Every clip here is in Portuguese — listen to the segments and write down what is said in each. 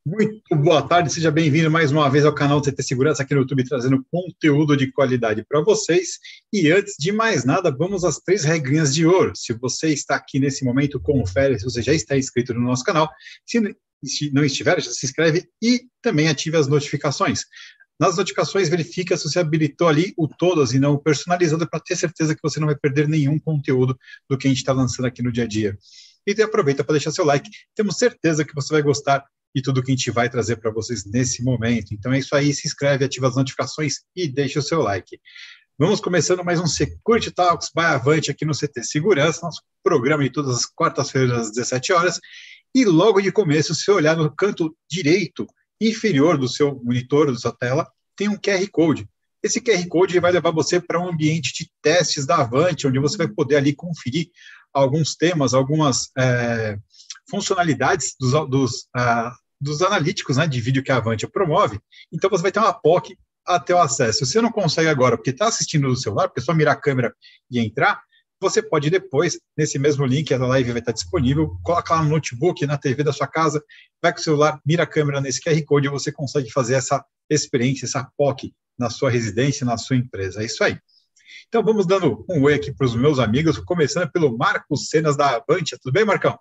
Muito boa tarde, seja bem-vindo mais uma vez ao canal do CT Segurança aqui no YouTube, trazendo conteúdo de qualidade para vocês. E antes de mais nada, vamos às 3 regrinhas de ouro. Se você está aqui nesse momento, confere se você já está inscrito no nosso canal. Se não estiver, já se inscreve e também ative as notificações. Nas notificações, verifica se você habilitou ali o todas e não o personalizado para ter certeza que você não vai perder nenhum conteúdo do que a gente está lançando aqui no dia a dia. E aproveita para deixar seu like. Temos certeza que você vai gostar e tudo que a gente vai trazer para vocês nesse momento. Então é isso aí, se inscreve, ativa as notificações e deixa o seu like. Vamos começando mais um Security Talks by Avante aqui no CT Segurança, nosso programa de todas as quartas-feiras às 17 horas. E logo de começo, se você olhar no canto direito inferior do seu monitor, da sua tela, tem um QR Code. Esse QR Code vai levar você para um ambiente de testes da Avante, onde você vai poder ali conferir alguns temas, algumas funcionalidades dos analíticos, né, de vídeo que a Avante promove. Então você vai ter uma POC a ter o acesso. Se você não consegue agora, porque está assistindo no celular, porque é só mirar a câmera e entrar, você pode depois, nesse mesmo link, a live vai estar disponível, coloca lá no notebook, na TV da sua casa, vai com o celular, mira a câmera nesse QR Code e você consegue fazer essa experiência, essa POC na sua residência, na sua empresa. É isso aí. Então vamos dando um oi aqui para os meus amigos, começando pelo Marcos Cenas da Avante. Tudo bem, Marcão?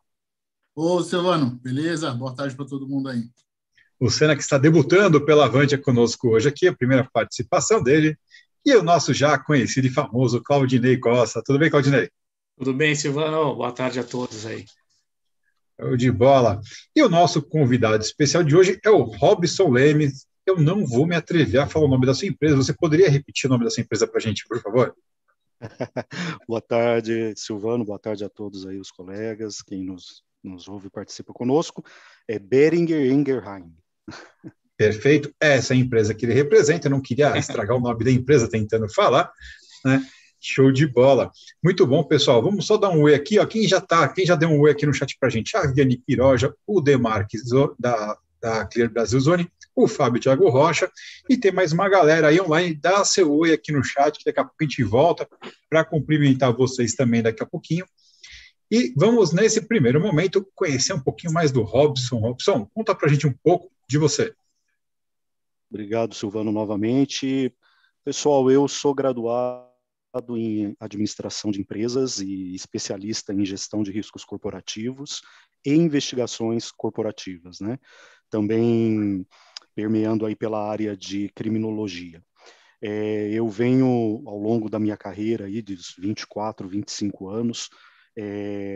Ô, Silvano, beleza? Boa tarde para todo mundo aí. O Cena que está debutando pela Avante conosco hoje aqui, a primeira participação dele, e o nosso já conhecido e famoso Claudinei Costa. Tudo bem, Claudinei? Tudo bem, Silvano? Boa tarde a todos aí. De bola. E o nosso convidado especial de hoje é o Robson Lemes. Eu não vou me atrever a falar o nome da sua empresa. Você poderia repetir o nome da sua empresa para a gente, por favor? Boa tarde, Silvano. Boa tarde a todos aí, os colegas, quem nos ouve e participa conosco. É Boehringer Ingelheim. Perfeito. Essa é a empresa que ele representa. Eu não queria estragar o nome da empresa tentando falar, né? Show de bola. Muito bom, pessoal. Vamos só dar um oi aqui, ó. Quem já deu um oi aqui no chat pra gente? A Viviane Quiroja, o Demarques da Clear Brasil Zone, o Fábio Thiago Rocha, e tem mais uma galera aí online. Dá seu oi aqui no chat, que daqui a pouco a gente volta para cumprimentar vocês também daqui a pouquinho. E vamos, nesse primeiro momento, conhecer um pouquinho mais do Robson. Robson, conta pra gente um pouco de você. Obrigado, Silvano, novamente. Pessoal, eu sou graduado em administração de empresas e especialista em gestão de riscos corporativos e investigações corporativas, né? Também permeando aí pela área de criminologia. Eu venho, ao longo da minha carreira, aí, de 24, 25 anos,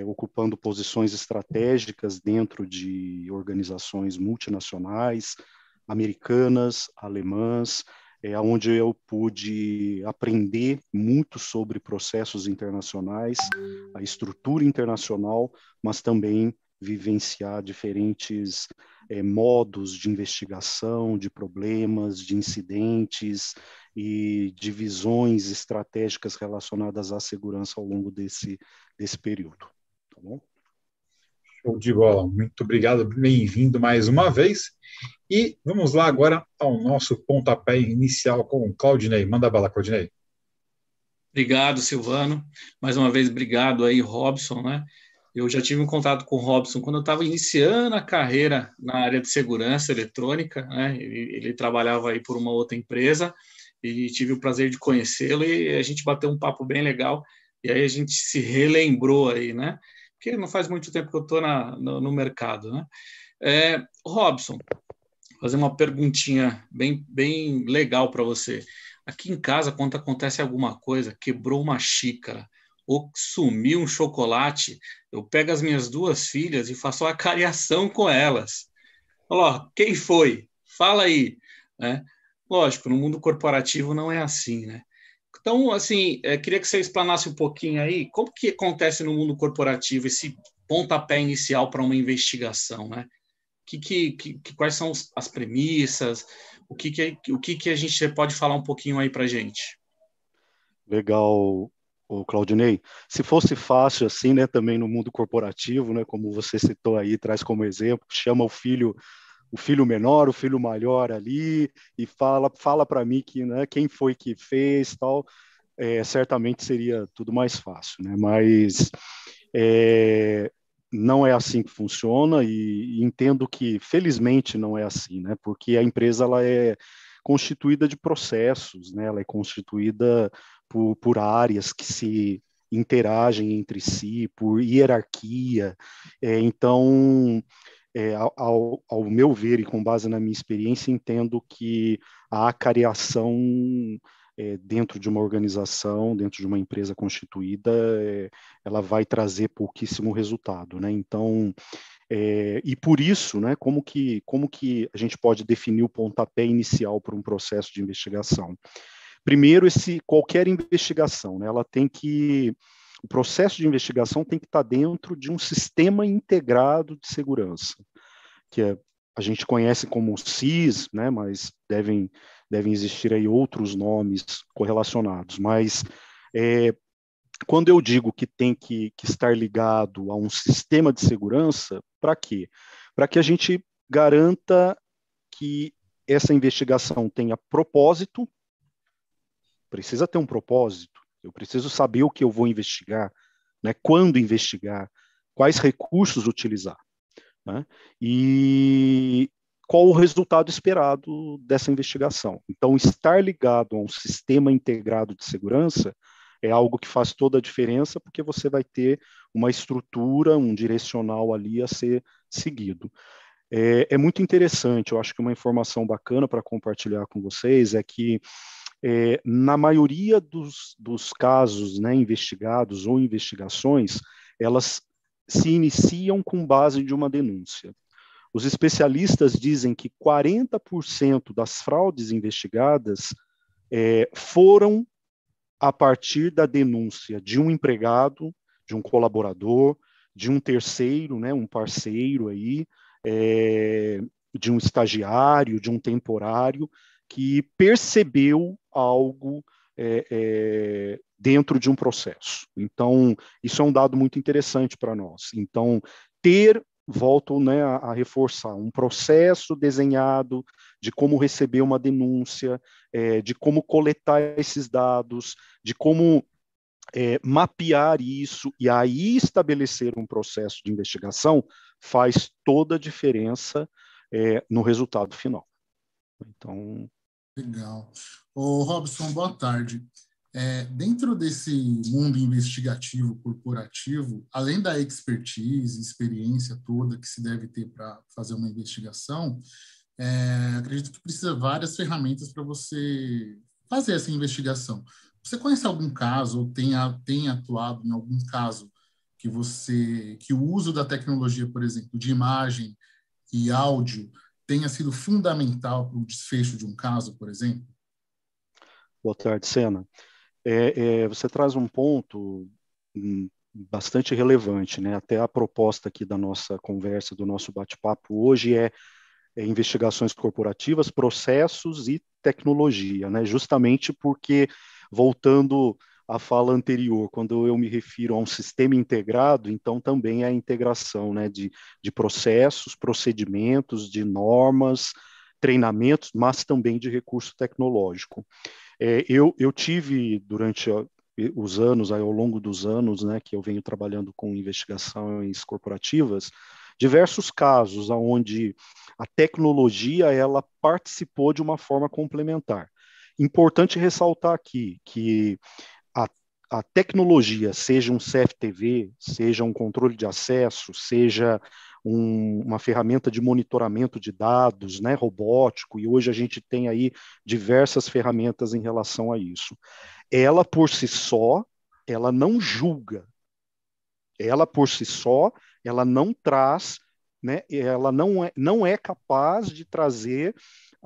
ocupando posições estratégicas dentro de organizações multinacionais, americanas, alemãs, onde eu pude aprender muito sobre processos internacionais, a estrutura internacional, mas também vivenciar diferentes modos de investigação, de problemas, de incidentes e de visões estratégicas relacionadas à segurança ao longo desse período. Tá bom? Show de bola. Muito obrigado, bem-vindo mais uma vez. E vamos lá agora ao nosso pontapé inicial com o Claudinei. Manda bala, Claudinei. Obrigado, Silvano. Mais uma vez, obrigado aí, Robson, né? Eu já tive um contato com o Robson quando eu estava iniciando a carreira na área de segurança eletrônica, né? Ele trabalhava aí por uma outra empresa e tive o prazer de conhecê-lo e a gente bateu um papo bem legal e aí a gente se relembrou aí, né? Porque não faz muito tempo que eu estou no mercado, né? Robson, fazer uma perguntinha bem legal para você. Aqui em casa, quando acontece alguma coisa, quebrou uma xícara ou sumiu um chocolate, eu pego as minhas 2 filhas e faço uma cariação com elas. Falo, ó, quem foi? Fala aí. Né? Lógico, no mundo corporativo não é assim, né? Então, assim, queria que você explanasse um pouquinho aí como que acontece no mundo corporativo esse pontapé inicial para uma investigação, né? Quais são as premissas? O que a gente pode falar um pouquinho aí para a gente? Legal, Claudinei. Se fosse fácil assim, né, também no mundo corporativo, né, como você citou aí, traz como exemplo, chama o filho menor, o filho maior ali e fala para mim que, né, quem foi que fez, tal, certamente seria tudo mais fácil, né? Mas não é assim que funciona e entendo que, felizmente, não é assim, né? Porque a empresa ela é constituída de processos, né? Ela é constituída por áreas que se interagem entre si, por hierarquia. Então, ao meu ver e com base na minha experiência, entendo que a acariação dentro de uma organização, dentro de uma empresa constituída, ela vai trazer pouquíssimo resultado, né? Então, e por isso, né, como que a gente pode definir o pontapé inicial para um processo de investigação? Primeiro, qualquer investigação, né, o processo de investigação tem que estar dentro de um sistema integrado de segurança, que a gente conhece como SIS, né, mas devem existir aí outros nomes correlacionados. Mas quando eu digo que tem que estar ligado a um sistema de segurança, para quê? Para que a gente garanta que essa investigação tenha propósito, precisa ter um propósito, eu preciso saber o que eu vou investigar, né, quando investigar, quais recursos utilizar, né, e qual o resultado esperado dessa investigação. Então, estar ligado a um sistema integrado de segurança é algo que faz toda a diferença, porque você vai ter uma estrutura, um direcional ali a ser seguido. É muito interessante, eu acho que uma informação bacana para compartilhar com vocês é que na maioria dos casos, né, investigados ou investigações, elas se iniciam com base de uma denúncia. Os especialistas dizem que 40% das fraudes investigadas foram a partir da denúncia de um empregado, de um colaborador, de um terceiro, né, um parceiro aí, de um estagiário, de um temporário, que percebeu algo dentro de um processo. Então, isso é um dado muito interessante para nós. Então, volto, né, a reforçar, um processo desenhado de como receber uma denúncia, de como coletar esses dados, de como mapear isso e aí estabelecer um processo de investigação faz toda a diferença no resultado final. Então... Legal. Ô, Robson, boa tarde. Dentro desse mundo investigativo corporativo, além da expertise, experiência toda que se deve ter para fazer uma investigação, acredito que precisa várias ferramentas para você fazer essa investigação. Você conhece algum caso ou tem atuado em algum caso que o uso da tecnologia, por exemplo, de imagem e áudio tenha sido fundamental para o desfecho de um caso, por exemplo? Boa tarde, Sena. Você traz um ponto bastante relevante, né? Até a proposta aqui da nossa conversa, do nosso bate-papo hoje é investigações corporativas, processos e tecnologia, né? Justamente porque, voltando à fala anterior, quando eu me refiro a um sistema integrado, então também é a integração, né, de processos, procedimentos, de normas, treinamentos, mas também de recurso tecnológico. Eu tive, durante os anos, ao longo dos anos, né, que eu venho trabalhando com investigações corporativas, diversos casos onde a tecnologia ela participou de uma forma complementar. Importante ressaltar aqui que a tecnologia, seja um CFTV, seja um controle de acesso, seja uma ferramenta de monitoramento de dados, né, robótico, e hoje a gente tem aí diversas ferramentas em relação a isso. Ela, por si só, ela não julga. Ela, por si só, ela não traz, né, ela não é capaz de trazer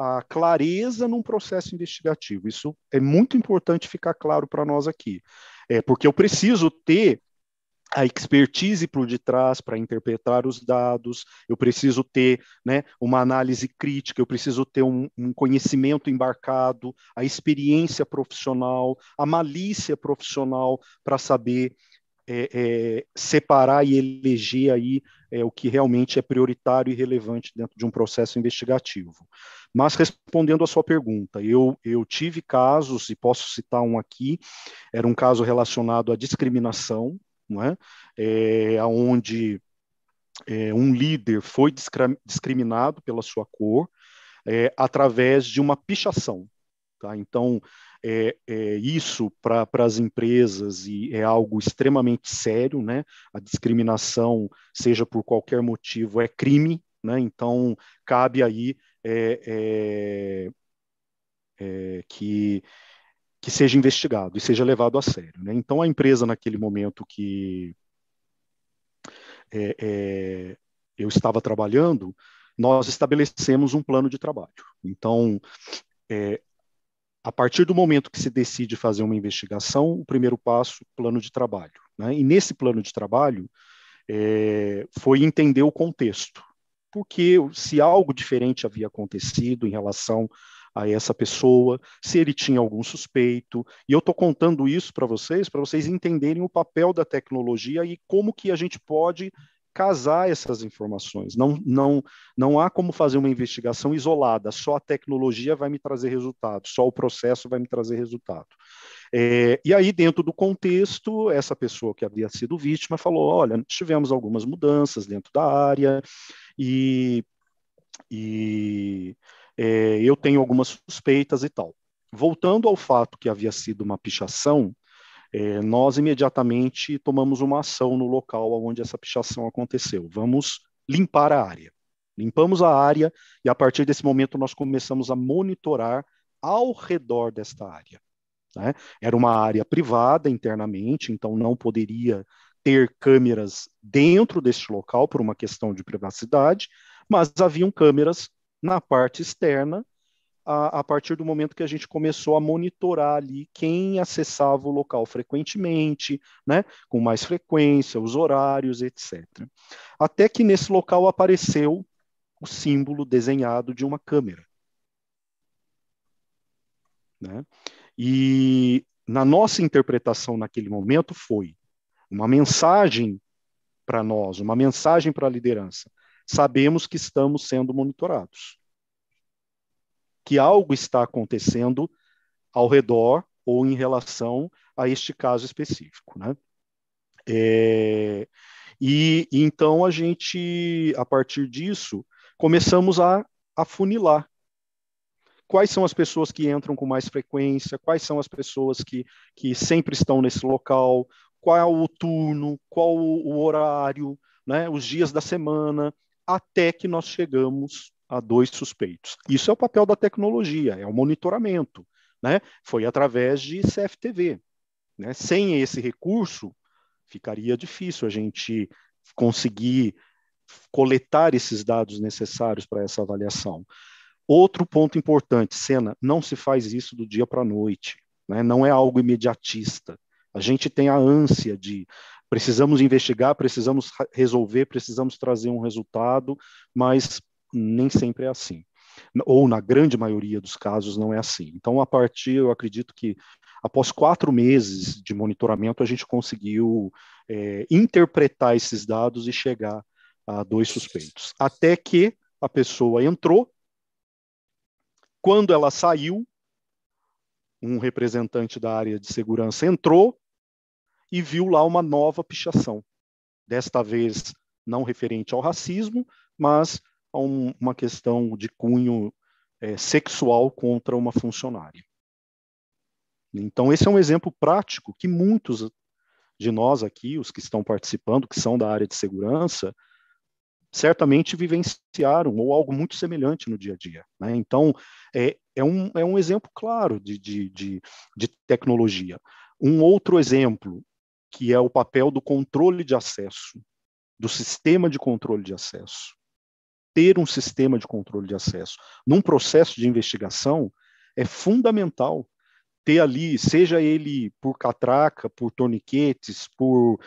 a clareza num processo investigativo. Isso é muito importante ficar claro para nós aqui. Porque eu preciso ter a expertise por detrás para interpretar os dados, eu preciso ter, né, uma análise crítica, eu preciso ter um conhecimento embarcado, a experiência profissional, a malícia profissional para saber separar e eleger aí o que realmente é prioritário e relevante dentro de um processo investigativo. Mas respondendo à sua pergunta, eu tive casos, e posso citar um aqui, era um caso relacionado à discriminação, não é? Onde um líder foi discriminado pela sua cor através de uma pichação. Tá? Então, isso para as empresas é algo extremamente sério, né? A discriminação, seja por qualquer motivo, é crime, né? Então, cabe aí que seja investigado e seja levado a sério, né? Então, a empresa, naquele momento que eu estava trabalhando, nós estabelecemos um plano de trabalho. Então, a partir do momento que se decide fazer uma investigação, o primeiro passo, plano de trabalho, né? E nesse plano de trabalho, foi entender o contexto. Porque se algo diferente havia acontecido em relação a essa pessoa, se ele tinha algum suspeito, e eu estou contando isso para vocês entenderem o papel da tecnologia e como que a gente pode casar essas informações. Não há como fazer uma investigação isolada, só a tecnologia vai me trazer resultado, só o processo vai me trazer resultado. E aí, dentro do contexto, essa pessoa que havia sido vítima falou, olha, tivemos algumas mudanças dentro da área e eu tenho algumas suspeitas e tal. Voltando ao fato que havia sido uma pichação, nós imediatamente tomamos uma ação no local onde essa pichação aconteceu. Vamos limpar a área. Limpamos a área e, a partir desse momento, nós começamos a monitorar ao redor desta área. Né? Era uma área privada internamente, então não poderia ter câmeras dentro deste local por uma questão de privacidade, mas haviam câmeras na parte externa a partir do momento que a gente começou a monitorar ali quem acessava o local frequentemente, né, com mais frequência, os horários, etc. Até que nesse local apareceu o símbolo desenhado de uma câmera. Né? E na nossa interpretação naquele momento foi uma mensagem para nós, uma mensagem para a liderança. Sabemos que estamos sendo monitorados. Que algo está acontecendo ao redor ou em relação a este caso específico, né? E então a gente, a partir disso, começamos a afunilar. Quais são as pessoas que entram com mais frequência? Quais são as pessoas que sempre estão nesse local? Qual é o turno? Qual o horário? Né? Os dias da semana? Até que nós chegamos a 2 suspeitos. Isso é o papel da tecnologia, é o monitoramento. Né? Foi através de CFTV. Né? Sem esse recurso, ficaria difícil a gente conseguir coletar esses dados necessários para essa avaliação. Outro ponto importante, Sena, não se faz isso do dia para a noite, né? Não é algo imediatista. A gente tem a ânsia de precisamos investigar, precisamos resolver, precisamos trazer um resultado, mas nem sempre é assim. Ou na grande maioria dos casos não é assim. Então, eu acredito que após 4 meses de monitoramento, a gente conseguiu interpretar esses dados e chegar a 2 suspeitos. Até que a pessoa entrou. Quando ela saiu, um representante da área de segurança entrou e viu lá uma nova pichação. Desta vez, não referente ao racismo, mas a uma questão de cunho sexual contra uma funcionária. Então, esse é um exemplo prático que muitos de nós aqui, os que estão participando, que são da área de segurança, certamente vivenciaram ou algo muito semelhante no dia a dia. Né? Então, é um exemplo claro de tecnologia. Um outro exemplo, que é o papel do controle de acesso, do sistema de controle de acesso. Ter um sistema de controle de acesso num processo de investigação é fundamental. Ter ali, seja ele por catraca, por torniquetes, por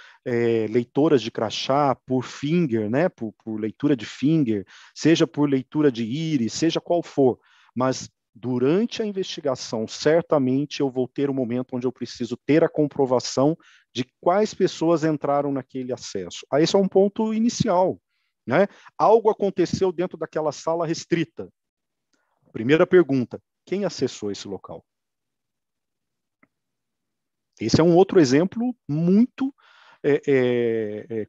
leitoras de crachá, por finger, né, por leitura de finger, seja por leitura de íris, seja qual for, mas durante a investigação, certamente eu vou ter um momento onde eu preciso ter a comprovação de quais pessoas entraram naquele acesso. Aí esse é um ponto inicial. Né? Algo aconteceu dentro daquela sala restrita. Primeira pergunta, quem acessou esse local? Esse é um outro exemplo muito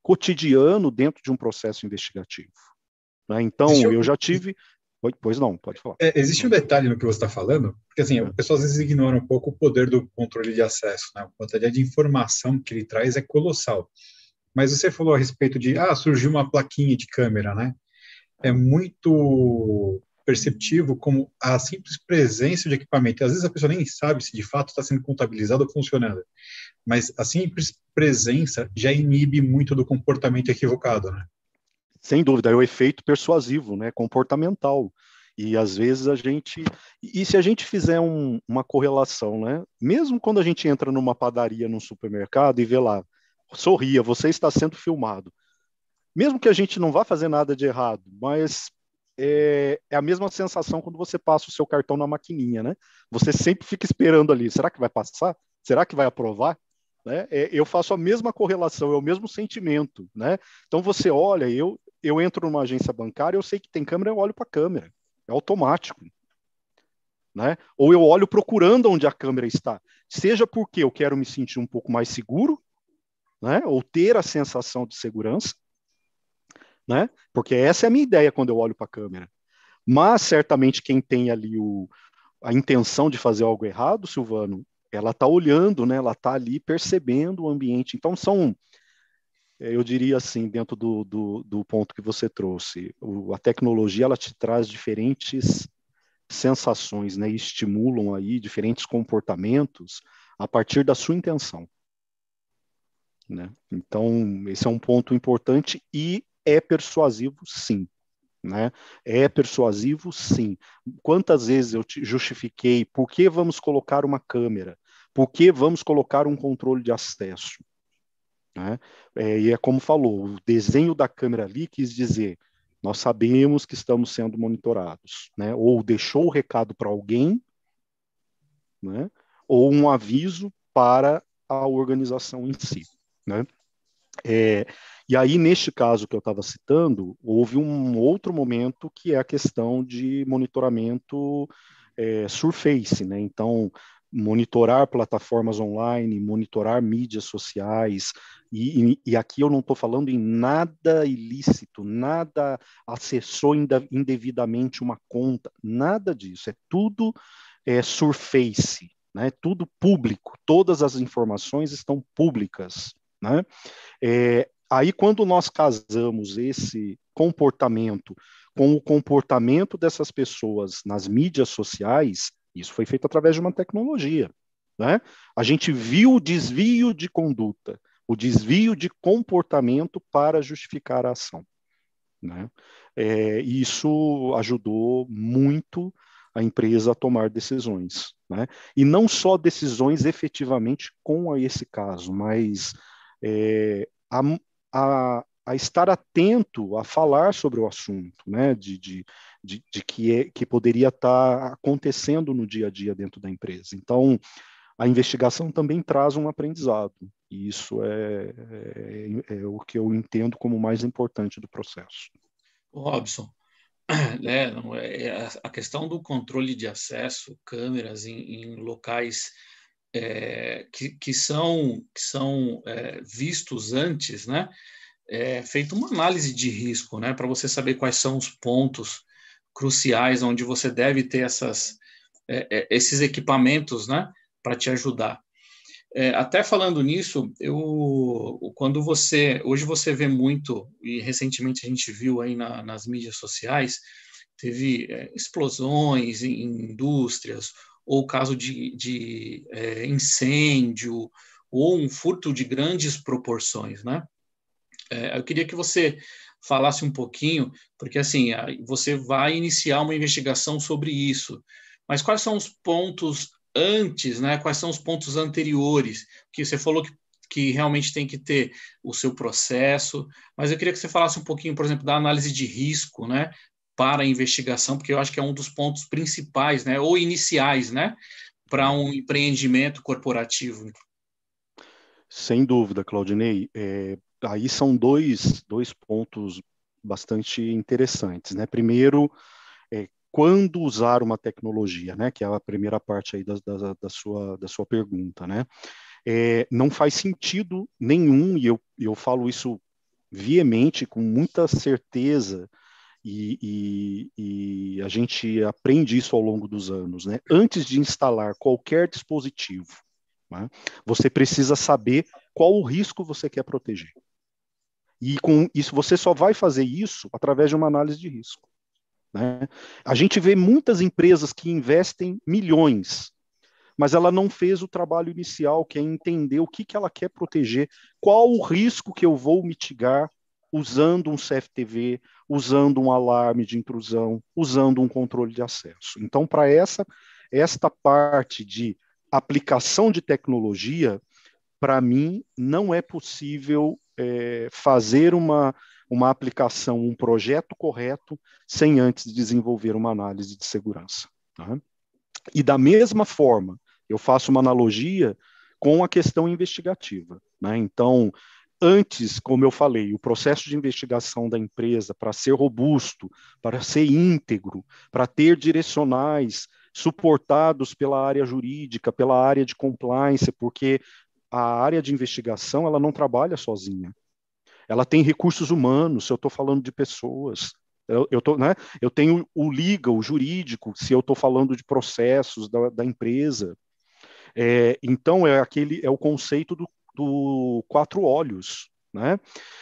cotidiano dentro de um processo investigativo. Né? Então, eu já tive... Pois não, pode falar. Existe um detalhe no que você está falando, porque assim, o pessoal às vezes ignora um pouco o poder do controle de acesso, né? A quantidade de informação que ele traz é colossal. Mas você falou a respeito de, surgiu uma plaquinha de câmera, né? É muito perceptivo como a simples presença de equipamento. Às vezes a pessoa nem sabe se de fato está sendo contabilizado ou funcionando, mas a simples presença já inibe muito do comportamento equivocado, né? Sem dúvida, é o efeito persuasivo, né, comportamental. E às vezes e se a gente fizer uma correlação, né, mesmo quando a gente entra numa padaria, num supermercado e vê lá, sorria, você está sendo filmado. Mesmo que a gente não vá fazer nada de errado, mas é a mesma sensação quando você passa o seu cartão na maquininha, né? Você sempre fica esperando ali, será que vai passar? Será que vai aprovar? Né? Eu faço a mesma correlação, é o mesmo sentimento, né? Então você olha, eu entro numa agência bancária, eu sei que tem câmera, eu olho para a câmera, é automático, né? Ou eu olho procurando onde a câmera está, seja porque eu quero me sentir um pouco mais seguro, né? Ou ter a sensação de segurança, né? Porque essa é a minha ideia quando eu olho para a câmera. Mas certamente quem tem ali a intenção de fazer algo errado, Silvano, ela está olhando, né? Ela está ali percebendo o ambiente. Então eu diria assim, dentro do ponto que você trouxe, a tecnologia ela te traz diferentes sensações, né? E estimulam aí diferentes comportamentos a partir da sua intenção, né? Então esse é um ponto importante e é persuasivo, sim. Né? É persuasivo, sim. Quantas vezes eu te justifiquei por que vamos colocar uma câmera? Por que vamos colocar um controle de acesso? Né? E é como falou, o desenho da câmera ali quis dizer, nós sabemos que estamos sendo monitorados, né? Ou deixou o recado para alguém, né? Ou um aviso para a organização em si, né? E aí, neste caso que eu estava citando, houve um outro momento que é a questão de monitoramento surface, né? Então, monitorar plataformas online, monitorar mídias sociais, e aqui eu não estou falando em nada ilícito, nada acessou indevidamente uma conta, nada disso, é tudo surface, né? Tudo público, todas as informações estão públicas, né? Aí, quando nós casamos esse comportamento com o comportamento dessas pessoas nas mídias sociais, isso foi feito através de uma tecnologia, né? A gente viu o desvio de conduta, o desvio de comportamento para justificar a ação, né? Isso ajudou muito a empresa a tomar decisões, né? E não só decisões efetivamente com esse caso, mas a estar atento a falar sobre o assunto, né? De que poderia estar acontecendo no dia a dia dentro da empresa. Então, a investigação também traz um aprendizado, e isso é o que eu entendo como mais importante do processo. Robson, a questão do controle de acesso, câmeras em locais que são vistos antes, né? Feita uma análise de risco, né? Para você saber quais são os pontos cruciais onde você deve ter esses equipamentos, né? Para te ajudar. Até falando nisso, hoje você vê muito, e recentemente a gente viu aí nas mídias sociais, teve explosões em indústrias, ou caso de incêndio, ou um furto de grandes proporções, né? Eu queria que você falasse um pouquinho, porque assim, você vai iniciar uma investigação sobre isso, mas quais são os pontos antes, né? Quais são os pontos anteriores? Que você falou que realmente tem que ter o seu processo, mas eu queria que você falasse um pouquinho, por exemplo, da análise de risco, né? Para a investigação, porque eu acho que é um dos pontos principais, né? Ou iniciais, né? Para um empreendimento corporativo. Sem dúvida, Claudinei. Aí são dois pontos bastante interessantes, né? Primeiro, quando usar uma tecnologia, né? Que é a primeira parte aí da sua pergunta, né? não faz sentido nenhum, e eu falo isso veemente, com muita certeza, e a gente aprende isso ao longo dos anos, né? Antes de instalar qualquer dispositivo, né, você precisa saber qual o risco você quer proteger. E com isso, você só vai fazer isso através de uma análise de risco, né? A gente vê muitas empresas que investem milhões, mas ela não fez o trabalho inicial, que é entender o que ela quer proteger, qual o risco que eu vou mitigar usando um CFTV, usando um alarme de intrusão, usando um controle de acesso. Então, para esta parte de aplicação de tecnologia, para mim, não é possível fazer uma aplicação, um projeto correto, sem antes desenvolver uma análise de segurança. Tá? E da mesma forma, eu faço uma analogia com a questão investigativa, né? Então, antes, como eu falei, o processo de investigação da empresa, para ser robusto, para ser íntegro, para ter direcionais suportados pela área jurídica, pela área de compliance, porque a área de investigação ela não trabalha sozinha. Ela tem recursos humanos, se eu estou falando de pessoas. Né, eu tenho o legal, o jurídico, se eu estou falando de processos da empresa. Então, é o conceito do quatro olhos. Né?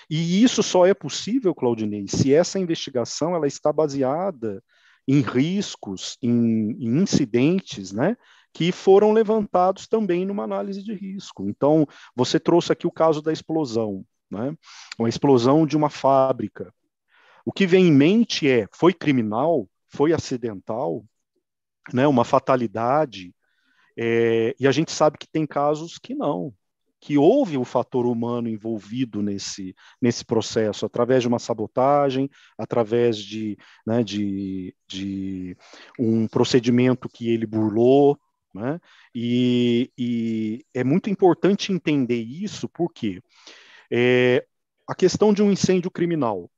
E isso só é possível, Claudinei, se essa investigação ela está baseada em riscos, em incidentes, né, que foram levantados também numa análise de risco. Então, você trouxe aqui o caso da explosão, né? Uma explosão de uma fábrica. O que vem em mente foi criminal, foi acidental, né, uma fatalidade, e a gente sabe que tem casos que não, que houve o fator humano envolvido nesse processo, através de uma sabotagem, através de um procedimento que ele burlou, né? E é muito importante entender isso, porque a questão de um incêndio criminal,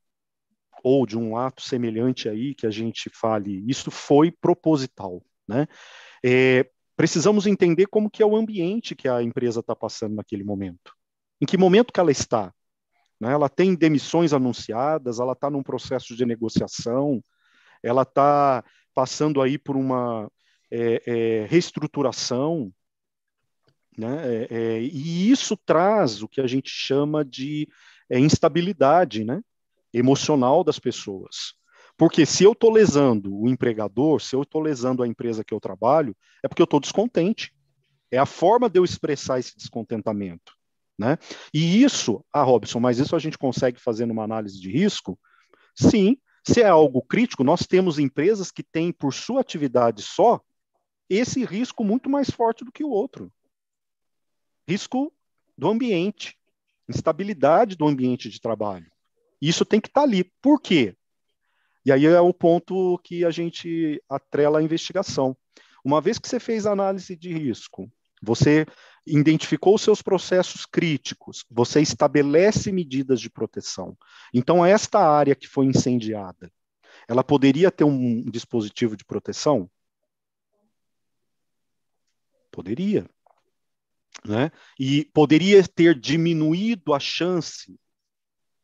ou de um ato semelhante aí, que a gente fale, isso foi proposital, né? Precisamos entender como que é o ambiente que a empresa está passando naquele momento. Em que momento que ela está? Né? Ela tem demissões anunciadas, ela está num processo de negociação, ela está passando aí por uma reestruturação, né? E isso traz o que a gente chama de instabilidade, né, emocional das pessoas. Porque se eu estou lesando o empregador, se eu estou lesando a empresa que eu trabalho, é porque eu estou descontente. É a forma de eu expressar esse descontentamento. Né? E isso, Robson, mas isso a gente consegue fazer numa análise de risco? Sim, se é algo crítico, nós temos empresas que têm, por sua atividade só, esse risco muito mais forte do que o outro. Risco do ambiente, instabilidade do ambiente de trabalho. Isso tem que estar ali. Por quê? E aí é o ponto que a gente atrela a investigação. Uma vez que você fez a análise de risco, você identificou os seus processos críticos, você estabelece medidas de proteção. Então, esta área que foi incendiada, ela poderia ter um dispositivo de proteção? Poderia. Né? E poderia ter diminuído a chance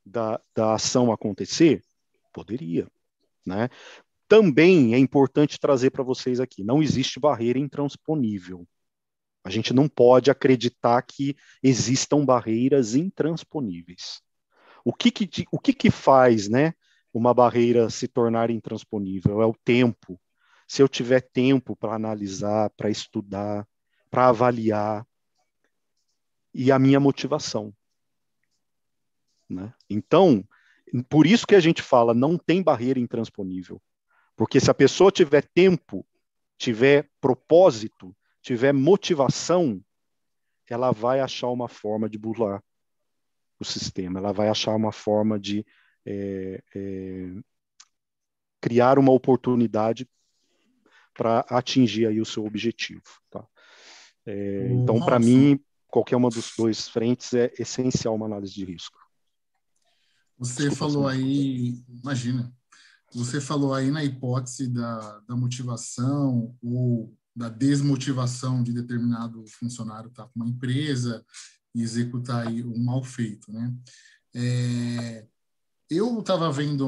da ação acontecer? Poderia. Né? Também é importante trazer para vocês aqui, não existe barreira intransponível. A gente não pode acreditar que existam barreiras intransponíveis. O que faz, né, uma barreira se tornar intransponível? É o tempo. Se eu tiver tempo para analisar, para estudar, para avaliar, e a minha motivação. Né? Então, por isso que a gente fala, não tem barreira intransponível. Porque se a pessoa tiver tempo, tiver propósito, tiver motivação, ela vai achar uma forma de burlar o sistema, ela vai achar uma forma de criar uma oportunidade para atingir aí o seu objetivo. Tá? Então, para mim, qualquer uma dos dois frentes é essencial uma análise de risco. Você falou aí, imagina, você falou aí na hipótese da motivação ou da desmotivação de determinado funcionário estar com uma empresa e executar aí um mal feito, né? Eu estava vendo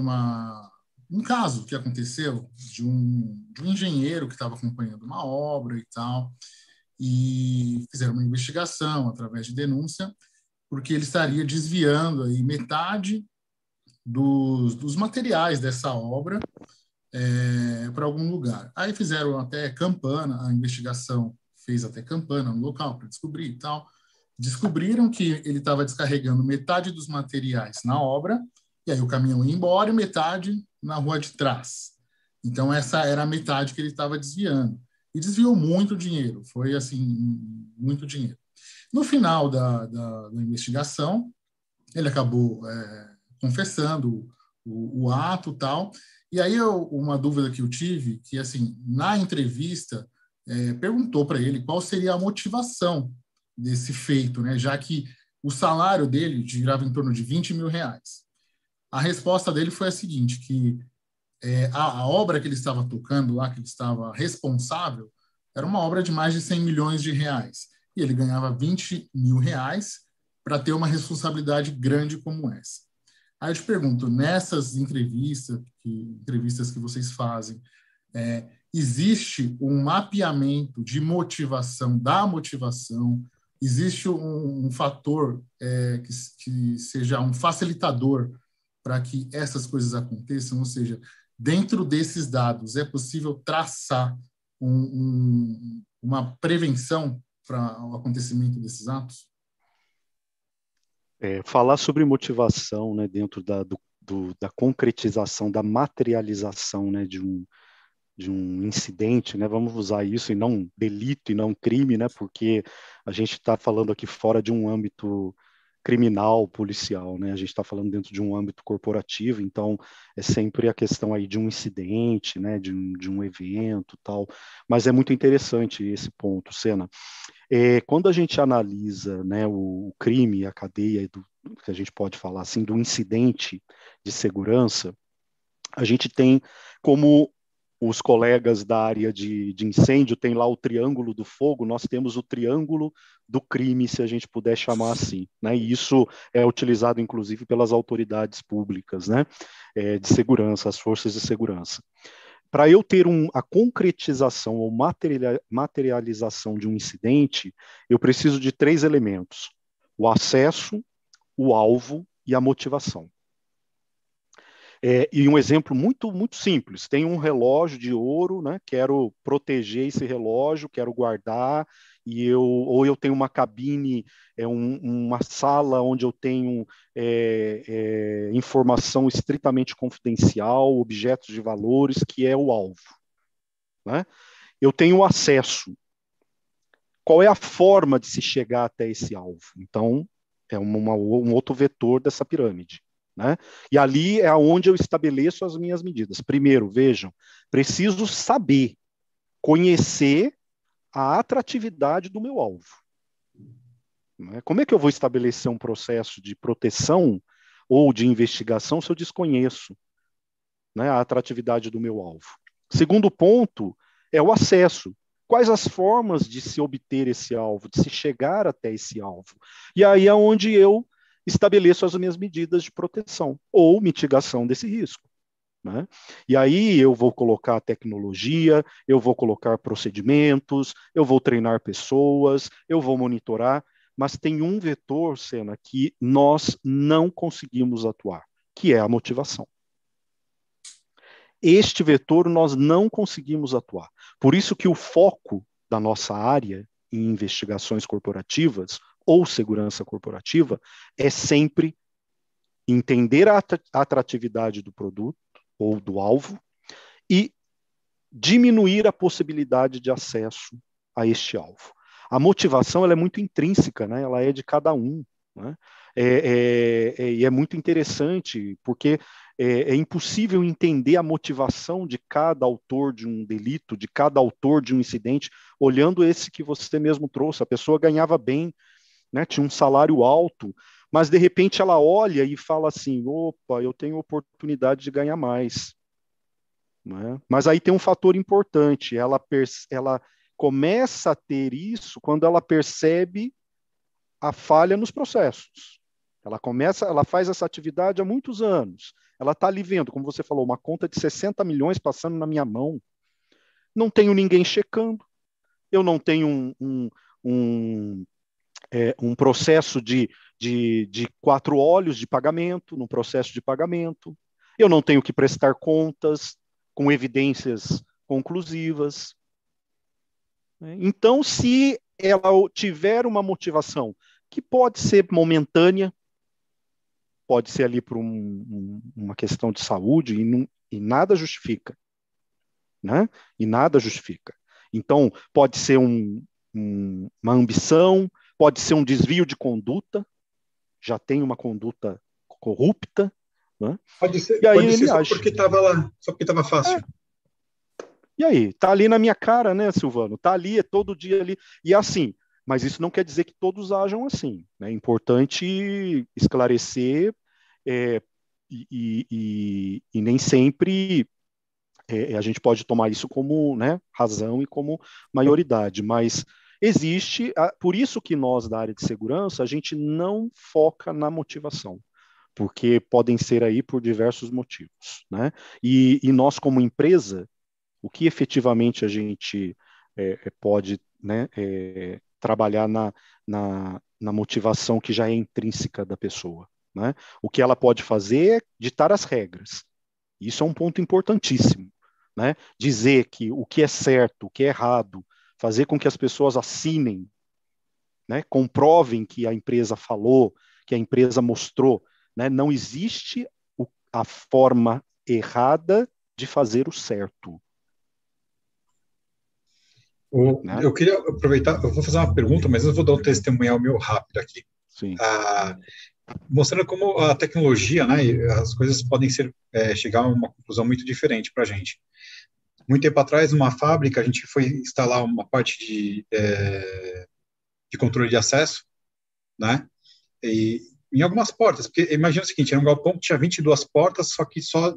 um caso que aconteceu de um engenheiro que estava acompanhando uma obra e tal, e fizeram uma investigação através de denúncia, porque ele estaria desviando aí metade dos materiais dessa obra para algum lugar. Aí fizeram até campana, a investigação fez até campana no local para descobrir e tal. Descobriram que ele estava descarregando metade dos materiais na obra, e aí o caminhão ia embora e metade na rua de trás. Então, essa era a metade que ele estava desviando. E desviou muito dinheiro, foi assim, muito dinheiro. No final da investigação, ele acabou confessando o ato e tal. E aí, uma dúvida que eu tive, que assim, na entrevista, perguntou para ele qual seria a motivação desse feito, né? Já que o salário dele girava em torno de R$ 20.000. A resposta dele foi a seguinte, que a obra que ele estava tocando lá, que ele estava responsável, era uma obra de mais de R$ 100 milhões. E ele ganhava R$ 20.000 para ter uma responsabilidade grande como essa. Aí eu te pergunto, nessas entrevistas que vocês fazem, existe um mapeamento de motivação, da motivação, existe um fator que seja um facilitador para que essas coisas aconteçam? Ou seja, dentro desses dados, é possível traçar uma prevenção para o acontecimento desses atos? Falar sobre motivação, né, dentro da concretização, da materialização, né, de um incidente, né, vamos usar isso, e não delito, e não crime, né, porque a gente está falando aqui fora de um âmbito criminal, policial, né, a gente está falando dentro de um âmbito corporativo, então é sempre a questão aí de um incidente, né, de um evento, tal, mas é muito interessante esse ponto, Sena. Quando a gente analisa, né, o crime, a cadeia, que a gente pode falar assim, do incidente de segurança, a gente tem como os colegas da área de incêndio tem lá o triângulo do fogo, nós temos o triângulo do crime, se a gente puder chamar assim, né? E isso é utilizado, inclusive, pelas autoridades públicas, né? De segurança, as forças de segurança. Para eu ter a concretização ou materialização de um incidente, eu preciso de 3 elementos: o acesso, o alvo e a motivação. E um exemplo muito, muito simples: tem um relógio de ouro, né? Quero proteger esse relógio, quero guardar, ou eu tenho uma cabine, uma sala onde eu tenho informação estritamente confidencial, objetos de valores, que é o alvo, né? Eu tenho acesso. Qual é a forma de se chegar até esse alvo? Então, é um outro vetor dessa pirâmide, né? E ali é onde eu estabeleço as minhas medidas. Primeiro, vejam, preciso saber, conhecer a atratividade do meu alvo. Como é que eu vou estabelecer um processo de proteção ou de investigação se eu desconheço, né, a atratividade do meu alvo? Segundo ponto é o acesso. Quais as formas de se obter esse alvo, de se chegar até esse alvo? E aí é onde eu estabeleço as minhas medidas de proteção ou mitigação desse risco, né? E aí eu vou colocar tecnologia, eu vou colocar procedimentos, eu vou treinar pessoas, eu vou monitorar, mas tem um vetor, Sena, que nós não conseguimos atuar, que é a motivação. Este vetor nós não conseguimos atuar. Por isso que o foco da nossa área em investigações corporativas ou segurança corporativa é sempre entender a atratividade do produto ou do alvo e diminuir a possibilidade de acesso a este alvo. A motivação ela é muito intrínseca, né? Ela é de cada um, né? E é muito interessante, porque é impossível entender a motivação de cada autor de um delito, de cada autor de um incidente, olhando esse que você mesmo trouxe. A pessoa ganhava bem, né? Tinha um salário alto, mas de repente ela olha e fala assim: opa, eu tenho oportunidade de ganhar mais, né? Mas aí tem um fator importante, ela começa a ter isso quando ela percebe a falha nos processos. Ela faz essa atividade há muitos anos. Ela está ali vendo, como você falou, uma conta de 60 milhões passando na minha mão. Não tenho ninguém checando. Eu não tenho um processo de 4 olhos de pagamento, no processo de pagamento. Eu não tenho que prestar contas com evidências conclusivas. Então, se ela tiver uma motivação que pode ser momentânea, pode ser ali por uma questão de saúde, e nada justifica. Né? E nada justifica. Então, pode ser uma ambição, pode ser um desvio de conduta, já tem uma conduta corrupta. Né? Pode ser só porque estava lá, só porque estava fácil. E aí, tá ali na minha cara, né, Silvano? Tá ali, é todo dia ali. E assim, mas isso não quer dizer que todos ajam assim. Né? É importante esclarecer e nem sempre a gente pode tomar isso como, né, razão e como maioridade, mas existe, por isso que nós da área de segurança, a gente não foca na motivação, porque podem ser aí por diversos motivos, né? E nós como empresa, o que efetivamente a gente pode, né, trabalhar na motivação que já é intrínseca da pessoa, né? O que ela pode fazer é ditar as regras. Isso é um ponto importantíssimo. Né? Dizer que o que é certo, o que é errado, fazer com que as pessoas assinem, né? Comprovem que a empresa falou, que a empresa mostrou. Né? Não existe a forma errada de fazer o certo. Né? Eu queria aproveitar, eu vou fazer uma pergunta, mas eu vou dar um testemunhal meu rápido aqui. Sim. Mostrando como a tecnologia, né, as coisas podem chegar a uma conclusão muito diferente para a gente. Muito tempo atrás, numa fábrica, a gente foi instalar uma parte de controle de acesso, né, e em algumas portas, porque imagina o seguinte, era um galpão que tinha 22 portas, só que só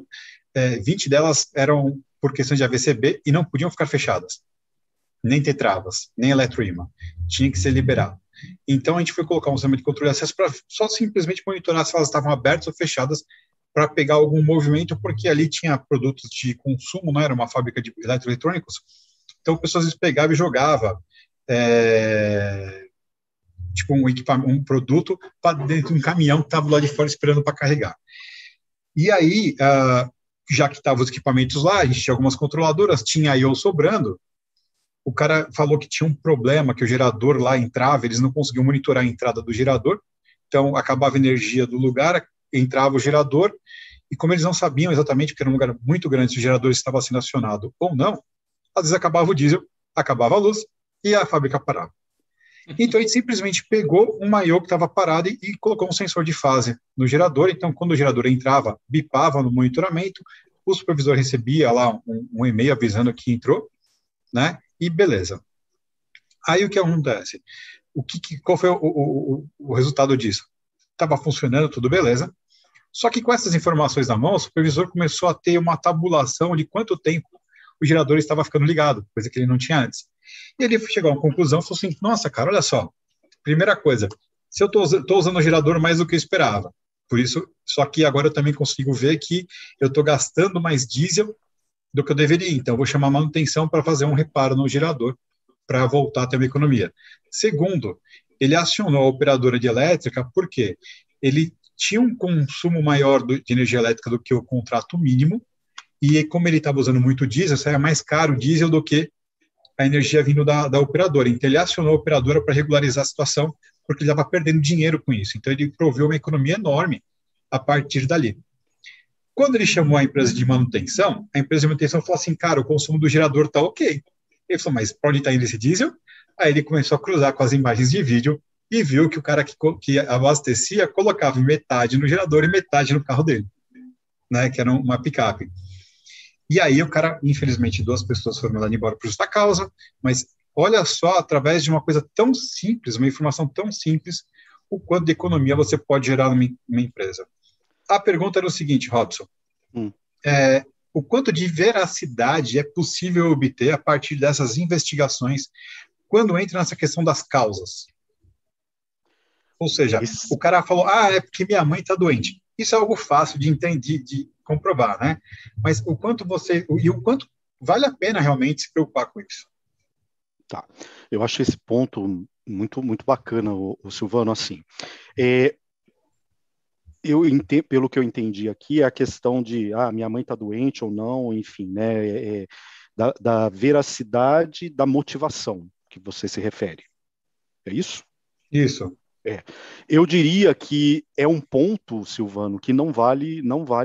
20 delas eram por questão de AVCB e não podiam ficar fechadas, nem ter travas, nem eletroímã, tinha que ser liberado. Então, a gente foi colocar um sistema de controle de acesso para só simplesmente monitorar se elas estavam abertas ou fechadas para pegar algum movimento, porque ali tinha produtos de consumo, não era uma fábrica de eletroeletrônicos, então pessoas pegavam e jogavam tipo um produto para dentro de um caminhão que estava lá de fora esperando para carregar. E aí, já que estavam os equipamentos lá, a gente tinha algumas controladoras, tinha I/O sobrando, o cara falou que tinha um problema, que o gerador lá entrava, eles não conseguiam monitorar a entrada do gerador, então acabava a energia do lugar, entrava o gerador, e como eles não sabiam exatamente, porque era um lugar muito grande, se o gerador estava sendo acionado ou não, às vezes acabava o diesel, acabava a luz, e a fábrica parava. Então a gente simplesmente pegou um I/O que estava parado e colocou um sensor de fase no gerador, então quando o gerador entrava, bipava no monitoramento, o supervisor recebia lá um e-mail avisando que entrou, né? E beleza. Aí o que acontece? Qual foi o resultado disso? Estava funcionando, tudo beleza. Só que com essas informações na mão, o supervisor começou a ter uma tabulação de quanto tempo o gerador estava ficando ligado, coisa que ele não tinha antes. E ele chegou a uma conclusão, falou assim, nossa, cara, olha só, primeira coisa, se eu estou usando o gerador mais do que eu esperava, por isso, só que agora eu também consigo ver que eu estou gastando mais diesel do que eu deveria, então eu vou chamar a manutenção para fazer um reparo no gerador para voltar a ter uma economia. Segundo, ele acionou a operadora de elétrica porque ele tinha um consumo maior de energia elétrica do que o contrato mínimo, e como ele estava usando muito diesel, saía mais caro o diesel do que a energia vindo da operadora. Então ele acionou a operadora para regularizar a situação, porque ele estava perdendo dinheiro com isso. Então ele proveu uma economia enorme a partir dali. Quando ele chamou a empresa de manutenção, a empresa de manutenção falou assim, cara, o consumo do gerador está ok. Ele falou, mas para onde está indo esse diesel? Aí ele começou a cruzar com as imagens de vídeo e viu que o cara que abastecia colocava metade no gerador e metade no carro dele, né, que era uma picape. E aí o cara, infelizmente, 2 pessoas foram mandadas embora por justa causa, mas olha só, através de uma coisa tão simples, uma informação tão simples, o quanto de economia você pode gerar numa empresa. A pergunta era o seguinte, Robson, o quanto de veracidade é possível obter a partir dessas investigações quando entra nessa questão das causas. Ou seja, o cara falou, é porque minha mãe está doente. Isso é algo fácil de entender, de comprovar, né? Mas o quanto vale a pena realmente se preocupar com isso? Tá. Eu acho esse ponto muito, muito bacana, o Silvano, assim. Pelo que eu entendi aqui, é a questão de, minha mãe está doente ou não, enfim, né? Da veracidade da motivação que você se refere. É isso? Isso. Eu diria que é um ponto, Silvano, que não vale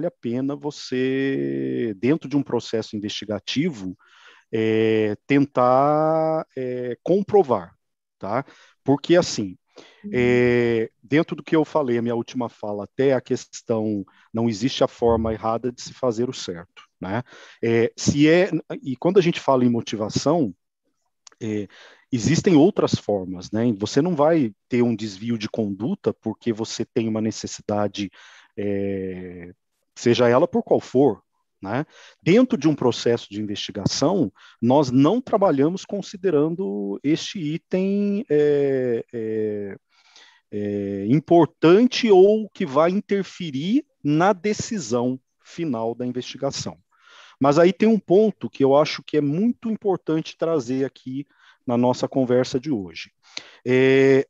a pena você, dentro de um processo investigativo, tentar comprovar, tá? Porque, assim, dentro do que eu falei, a minha última fala, até a questão, não existe a forma errada de se fazer o certo, né? E quando a gente fala em motivação, existem outras formas, né? Você não vai ter um desvio de conduta porque você tem uma necessidade, seja ela por qual for, né? Dentro de um processo de investigação, nós não trabalhamos considerando este item importante ou que vai interferir na decisão final da investigação. Mas aí tem um ponto que eu acho que é muito importante trazer aqui na nossa conversa de hoje.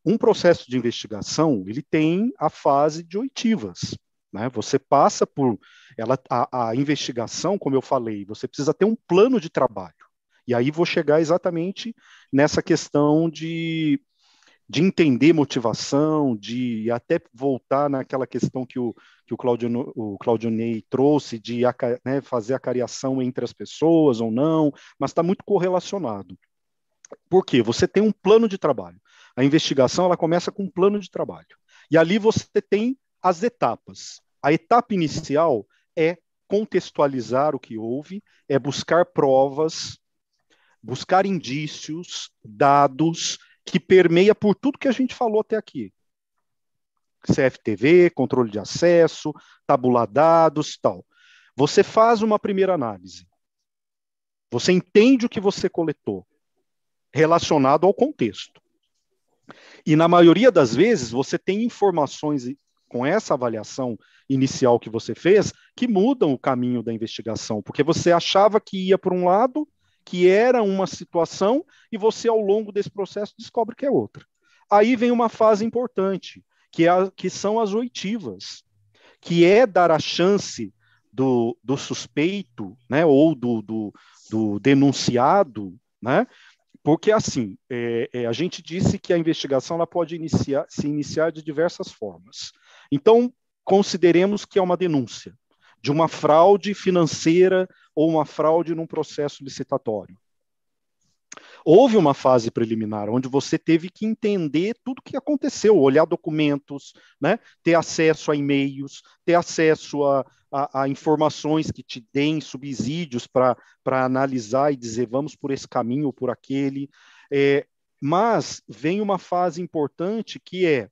Um processo de investigação, ele tem a fase de oitivas, né? Você passa por a investigação, como eu falei, você precisa ter um plano de trabalho. E aí vou chegar exatamente nessa questão de entender motivação, de até voltar naquela questão que o Claudionei trouxe, de né, fazer a cariação entre as pessoas ou não, mas está muito correlacionado. Por quê? Você tem um plano de trabalho. A investigação ela começa com um plano de trabalho. E ali você tem as etapas. A etapa inicial é contextualizar o que houve, é buscar provas, buscar indícios, dados, que permeia por tudo que a gente falou até aqui. CFTV, controle de acesso, tabular dados, tal. Você faz uma primeira análise. Você entende o que você coletou, relacionado ao contexto. E na maioria das vezes, você tem informações com essa avaliação inicial que você fez, que mudam o caminho da investigação, porque você achava que ia por um lado, que era uma situação, e você, ao longo desse processo, descobre que é outra. Aí vem uma fase importante, que são as oitivas, que é dar a chance do suspeito, né, ou do denunciado, né, porque, assim, a gente disse que a investigação ela pode se iniciar de diversas formas. Então, consideremos que é uma denúncia de uma fraude financeira ou uma fraude num processo licitatório. Houve uma fase preliminar onde você teve que entender tudo o que aconteceu, olhar documentos, né, ter acesso a e-mails, ter acesso a informações que te deem subsídios para analisar e dizer vamos por esse caminho ou por aquele. Mas vem uma fase importante que é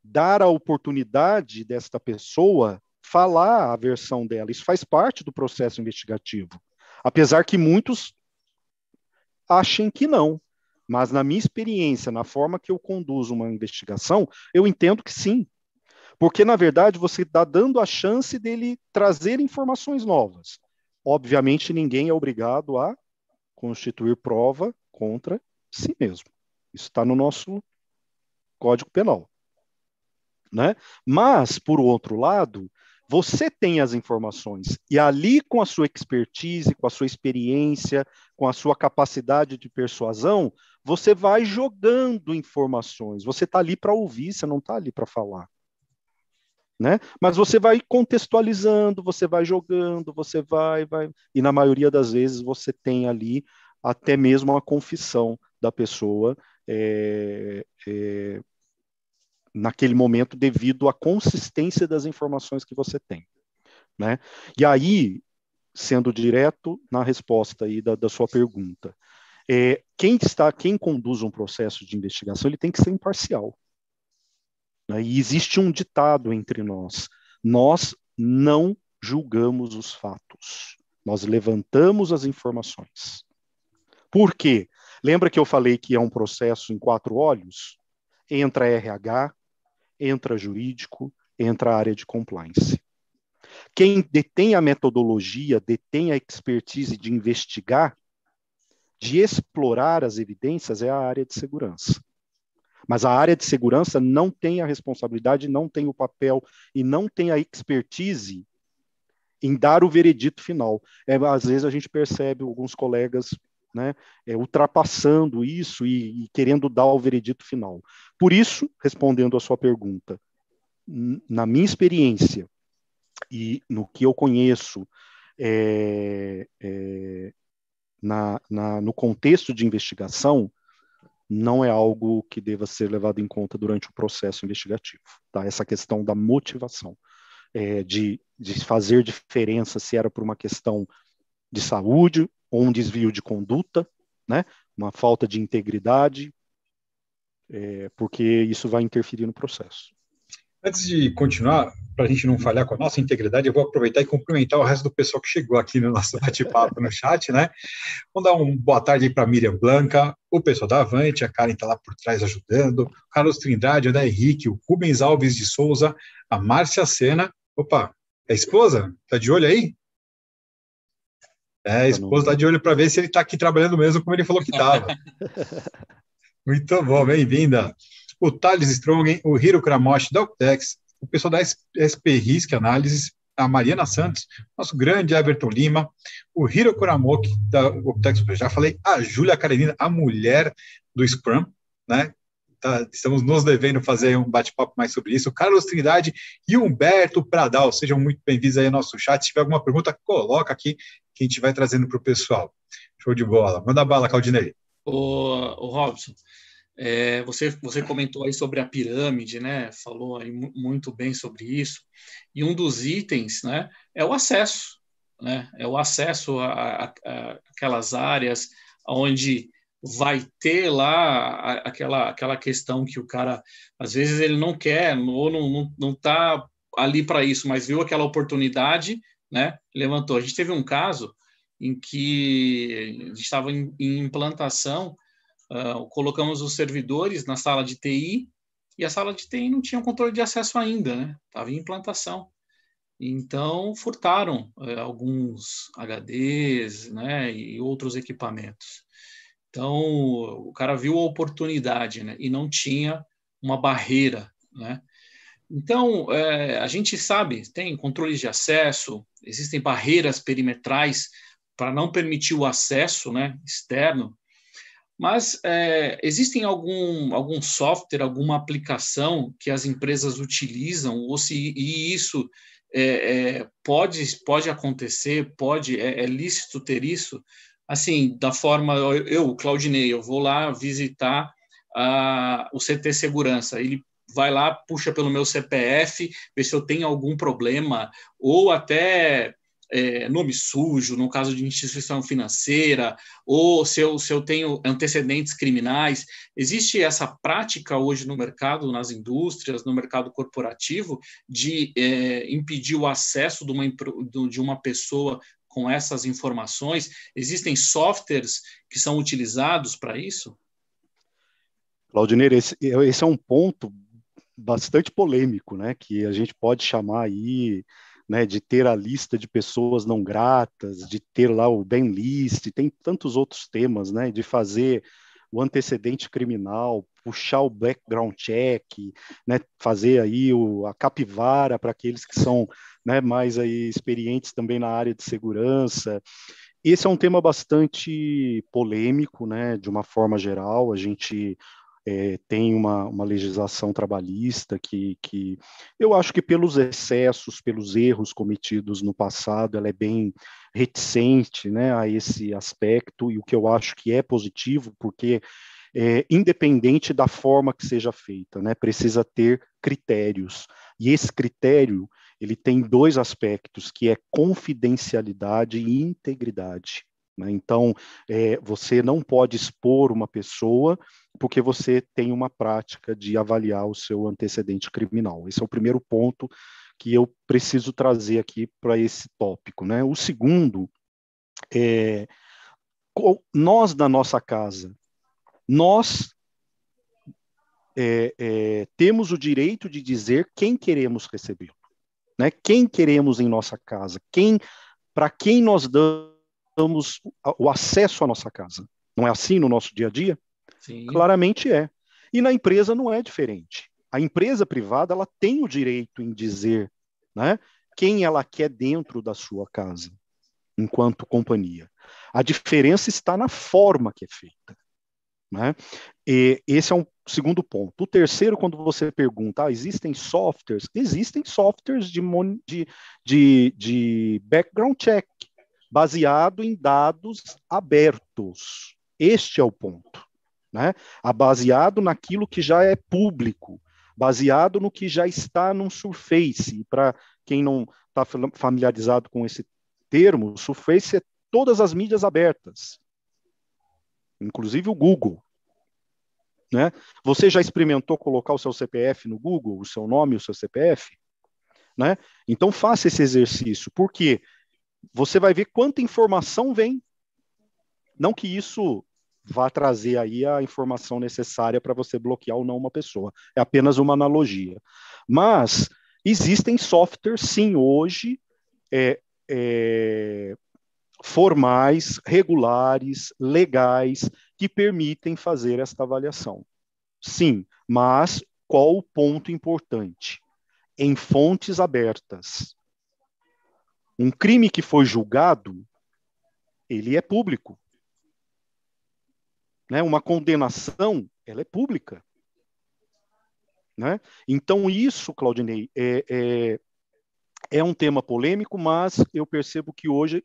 dar a oportunidade desta pessoa falar a versão dela. Isso faz parte do processo investigativo. Apesar que muitos achem que não. Mas na minha experiência, na forma que eu conduzo uma investigação, eu entendo que sim. Porque, na verdade, você está dando a chance dele trazer informações novas. Obviamente, ninguém é obrigado a constituir prova contra si mesmo. Isso está no nosso Código Penal, né? Mas, por outro lado, você tem as informações e ali, com a sua expertise, com a sua experiência, com a sua capacidade de persuasão, você vai jogando informações. Você está ali para ouvir, você não está ali para falar. Né? Mas você vai contextualizando, você vai jogando, você vai... E na maioria das vezes você tem ali até mesmo a confissão da pessoa naquele momento devido à consistência das informações que você tem. Né? E aí, sendo direto na resposta aí da sua pergunta, quem conduz um processo de investigação, ele tem que ser imparcial. E existe um ditado entre nós: nós não julgamos os fatos, Nós levantamos as informações. Por quê? Lembra que eu falei que é um processo em 4 olhos? Entra RH, entra jurídico, entra a área de compliance. Quem detém a metodologia, detém a expertise de investigar, de explorar as evidências, é a área de segurança. Mas a área de segurança não tem a responsabilidade, não tem o papel e não tem a expertise em dar o veredito final. Às vezes a gente percebe alguns colegas, né, ultrapassando isso e querendo dar o veredito final. Por isso, respondendo a sua pergunta, na minha experiência e no que eu conheço, no contexto de investigação, não é algo que deva ser levado em conta durante o processo investigativo. Tá? Essa questão da motivação, de fazer diferença se era por uma questão de saúde ou um desvio de conduta, né? Uma falta de integridade, porque isso vai interferir no processo. Antes de continuar, para a gente não falhar com a nossa integridade, eu vou aproveitar e cumprimentar o resto do pessoal que chegou aqui no nosso bate-papo no chat, né? Vamos dar uma boa tarde aí para a Miriam Blanca, o pessoal da Avante, a Karen está lá por trás ajudando, o Carlos Trindade, o André Henrique, o Rubens Alves de Souza, a Márcia Sena. Opa, é a esposa? Está de olho aí? A esposa está de olho para ver se ele está aqui trabalhando mesmo como ele falou que estava. Muito bom, bem-vinda. O Thales Strongen, o Hiro Kramoshi da Optex, o pessoal da SP Risk Análises, a Mariana Santos, nosso grande Everton Lima, o Hiro Kuramoki da Optex, já falei, a Júlia Karenina, a mulher do Scrum, né? Estamos nos devendo fazer um bate-papo mais sobre isso. O Carlos Trindade e o Humberto Pradal, sejam muito bem-vindos aí ao nosso chat. Se tiver alguma pergunta, coloca aqui que a gente vai trazendo para o pessoal. Show de bola. Manda bala, Claudinei. O Robson, você comentou aí sobre a pirâmide, né? Falou aí muito bem sobre isso. E um dos itens, né, é o acesso, né? É o acesso a aquelas áreas onde vai ter lá aquela questão que o cara, às vezes, ele não quer ou não está ali para isso, mas viu aquela oportunidade, né? Levantou. A gente teve um caso em que a gente estava em implantação. Colocamos os servidores na sala de TI e a sala de TI não tinha controle de acesso ainda, né? Estava em implantação. Então, furtaram alguns HDs, né, e outros equipamentos. Então, o cara viu a oportunidade, né, e não tinha uma barreira, né? Então, a gente sabe, tem controles de acesso, existem barreiras perimetrais para não permitir o acesso, né, externo. Mas existem algum software, alguma aplicação que as empresas utilizam, ou se isso pode acontecer, é lícito ter isso? Assim, da forma, Claudinei, eu vou lá visitar o CT Segurança, ele vai lá, puxa pelo meu CPF, vê se eu tenho algum problema, ou até nome sujo, no caso de instituição financeira, ou se eu tenho antecedentes criminais. Existe essa prática hoje no mercado, nas indústrias, no mercado corporativo, de impedir o acesso de uma pessoa com essas informações? Existem softwares que são utilizados para isso? Claudinei, esse é um ponto bastante polêmico, né, que a gente pode chamar aí, né, de ter a lista de pessoas não gratas, de ter lá o ban list, tem tantos outros temas, né, de fazer o antecedente criminal, puxar o background check, né, fazer aí a capivara para aqueles que são, né, mais aí experientes também na área de segurança. Esse é um tema bastante polêmico, né, de uma forma geral. A gente tem uma legislação trabalhista que eu acho que pelos excessos, pelos erros cometidos no passado, ela é bem reticente, né, a esse aspecto, e o que eu acho que é positivo, porque independente da forma que seja feita, né, precisa ter critérios, e esse critério, ele tem 2 aspectos, que é confidencialidade e integridade. Então, você não pode expor uma pessoa porque você tem uma prática de avaliar o seu antecedente criminal. Esse é o primeiro ponto que eu preciso trazer aqui para esse tópico, né? O segundo Nós, da nossa casa, nós temos o direito de dizer quem queremos recebê-lo, né? Quem queremos em nossa casa, para quem nós damos o acesso à nossa casa. Não é assim no nosso dia a dia? Sim. Claramente é. E na empresa não é diferente. A empresa privada, ela tem o direito em dizer, né, quem ela quer dentro da sua casa, enquanto companhia. A diferença está na forma que é feita, né? E esse é um segundo ponto. O terceiro, quando você pergunta, existem softwares? Existem softwares de background check, baseado em dados abertos. Este é o ponto, né? Baseado naquilo que já é público, baseado no que já está num Surface. Para quem não está familiarizado com esse termo, o Surface é todas as mídias abertas, inclusive o Google, né? Você já experimentou colocar o seu CPF no Google, o seu nome e o seu CPF? Né? Então faça esse exercício, porque você vai ver quanta informação vem. Não que isso vá trazer aí a informação necessária para você bloquear ou não uma pessoa. É apenas uma analogia. Mas existem softwares, sim, hoje, formais, regulares, legais, que permitem fazer esta avaliação. Sim, mas qual o ponto importante? Em fontes abertas. Um crime que foi julgado, ele é público. Né? Uma condenação, ela é pública. Né? Então, isso, Claudinei, é um tema polêmico, mas eu percebo que hoje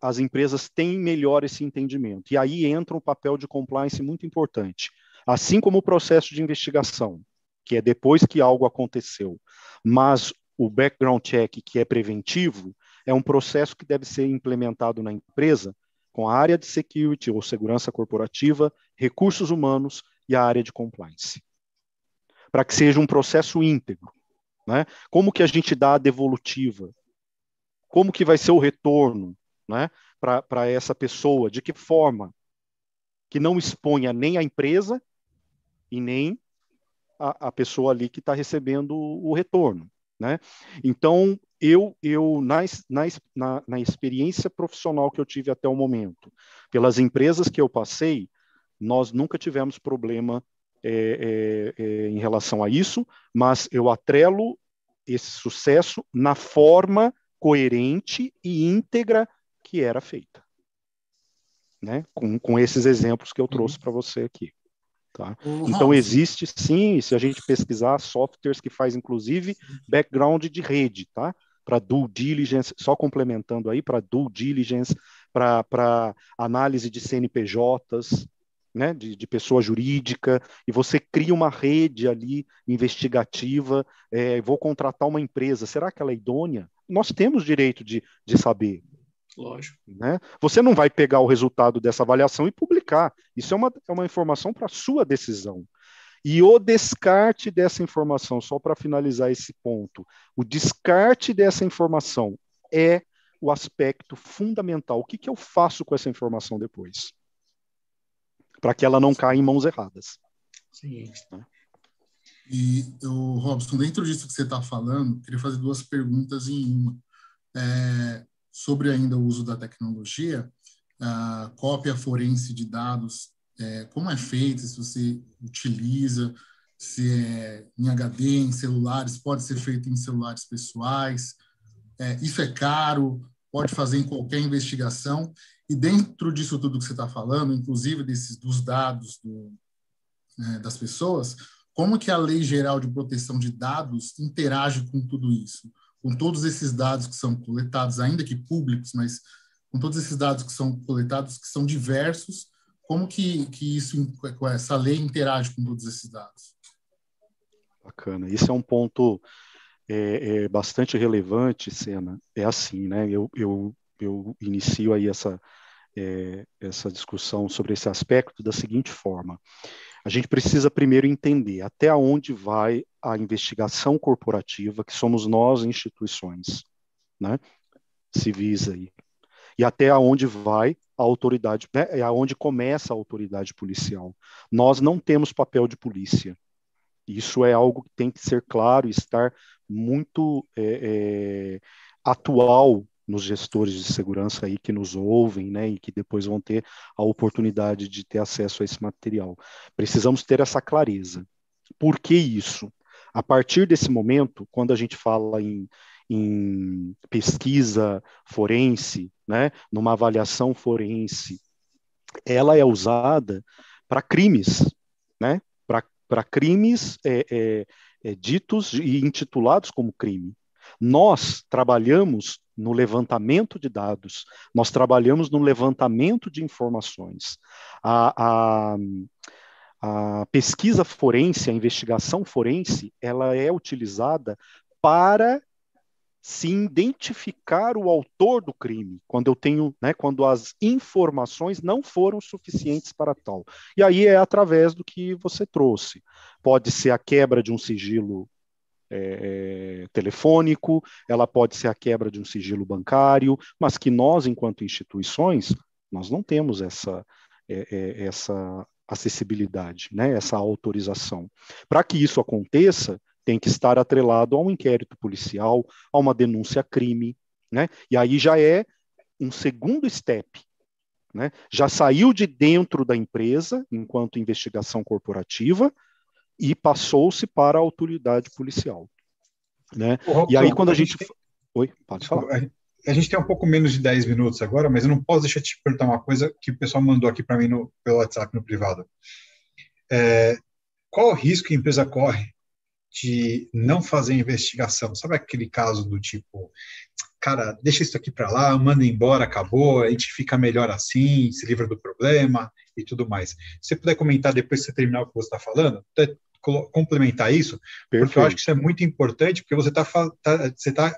as empresas têm melhor esse entendimento. E aí entra um papel de compliance muito importante. Assim como o processo de investigação, que é depois que algo aconteceu, mas o background check, que é preventivo, é um processo que deve ser implementado na empresa com a área de security ou segurança corporativa, recursos humanos e a área de compliance. Para que seja um processo íntegro. Né? Como que a gente dá a devolutiva? Como que vai ser o retorno, né, para essa pessoa? De que forma? Que não exponha nem a empresa e nem a pessoa ali que está recebendo o retorno. Né? Então, na experiência profissional que eu tive até o momento, pelas empresas que eu passei, nós nunca tivemos problema em relação a isso, mas eu atrelo esse sucesso na forma coerente e íntegra que era feita. Né? Com esses exemplos que eu trouxe para você aqui. Tá? Então, existe sim, se a gente pesquisar, softwares que faz inclusive background de rede, tá? Para due diligence, só complementando aí, para due diligence, para análise de CNPJs, né? de pessoa jurídica, e você cria uma rede ali investigativa, vou contratar uma empresa, será que ela é idônea? Nós temos direito de saber. Lógico. Né? Você não vai pegar o resultado dessa avaliação e publicar. Isso é uma informação para a sua decisão. E o descarte dessa informação, só para finalizar esse ponto, o descarte dessa informação é o aspecto fundamental. O que eu faço com essa informação depois? Para que ela não caia em mãos erradas. Sim. Né? E, Robson, dentro disso que você está falando, queria fazer duas perguntas em uma. Sobre ainda o uso da tecnologia, a cópia forense de dados, como é feita, se você utiliza, se é em HD, em celulares, pode ser feito em celulares pessoais, isso é caro, pode fazer em qualquer investigação, e dentro disso tudo que você está falando, inclusive dos dados das pessoas, como que a Lei Geral de Proteção de Dados interage com tudo isso? Com todos esses dados que são coletados, ainda que públicos, mas com todos esses dados que são coletados, que são diversos, como que essa lei interage com todos esses dados? Bacana. Isso é um ponto bastante relevante, Sena. É assim, né? Eu inicio aí essa discussão sobre esse aspecto da seguinte forma. A gente precisa primeiro entender até onde vai a investigação corporativa, que somos nós, instituições, né, civis aí. e até aonde vai a autoridade, né, é aonde começa a autoridade policial. Nós não temos papel de polícia. Isso é algo que tem que ser claro e estar muito atual nos gestores de segurança aí que nos ouvem, né, e que depois vão ter a oportunidade de ter acesso a esse material. Precisamos ter essa clareza. Por que isso? A partir desse momento, quando a gente fala em pesquisa forense, né, numa avaliação forense, ela é usada para crimes, né, para crimes ditos e intitulados como crime. Nós trabalhamos no levantamento de dados, nós trabalhamos no levantamento de informações. A pesquisa forense, a investigação forense, ela é utilizada para se identificar o autor do crime, quando eu tenho, né, quando as informações não foram suficientes para tal. E aí é através do que você trouxe. Pode ser a quebra de um sigilo telefônico, ela pode ser a quebra de um sigilo bancário, mas que nós, enquanto instituições, nós não temos essa acessibilidade, né, essa autorização. Para que isso aconteça, tem que estar atrelado a um inquérito policial, a uma denúncia crime, né? E aí já é um segundo step, né? Já saiu de dentro da empresa, enquanto investigação corporativa, e passou-se para a autoridade policial, né? Robson, e aí quando a gente... Oi, pode falar. A gente tem um pouco menos de 10 minutos agora, mas eu não posso deixar de te perguntar uma coisa que o pessoal mandou aqui para mim pelo WhatsApp, no privado. Qual o risco que a empresa corre de não fazer investigação? Sabe aquele caso do tipo, cara, deixa isso aqui para lá, manda embora, acabou, a gente fica melhor assim, se livra do problema e tudo mais. Se você puder comentar depois que você terminar o que você está falando, até complementar isso, Perfeito. porque eu acho que isso é muito importante, porque você está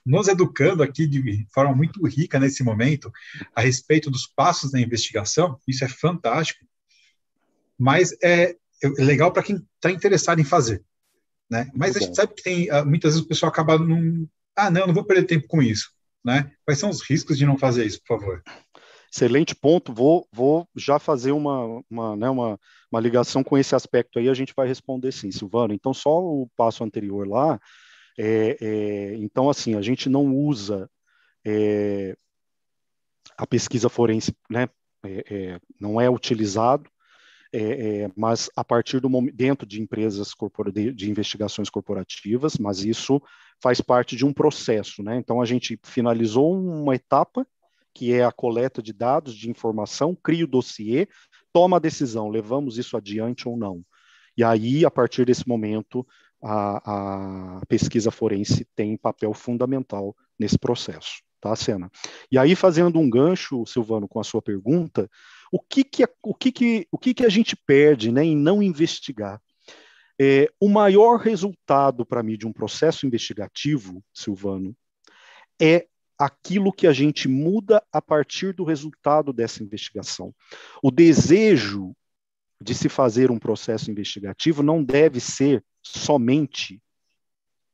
nos educando aqui de forma muito rica nesse momento a respeito dos passos da investigação. Isso é fantástico, mas é legal para quem está interessado em fazer. Né? Mas a gente sabe que tem, muitas vezes o pessoal acaba não vou perder tempo com isso, né? Quais são os riscos de não fazer isso, por favor? Excelente ponto, vou já fazer uma ligação com esse aspecto aí, a gente vai responder sim, Silvano. Então, só o passo anterior lá, então assim, a gente não usa a pesquisa forense, né? Não é utilizado, mas a partir do momento, dentro de empresas de investigações corporativas, mas isso faz parte de um processo, né? Então a gente finalizou uma etapa, que é a coleta de dados, de informação, cria o dossiê, toma a decisão, levamos isso adiante ou não. E aí, a partir desse momento, a pesquisa forense tem papel fundamental nesse processo, tá, Sena? E aí, fazendo um gancho, Silvano, com a sua pergunta, o que a gente perde, né, em não investigar? O maior resultado para mim de um processo investigativo, Silvano, é aquilo que a gente muda a partir do resultado dessa investigação. O desejo de se fazer um processo investigativo não deve ser somente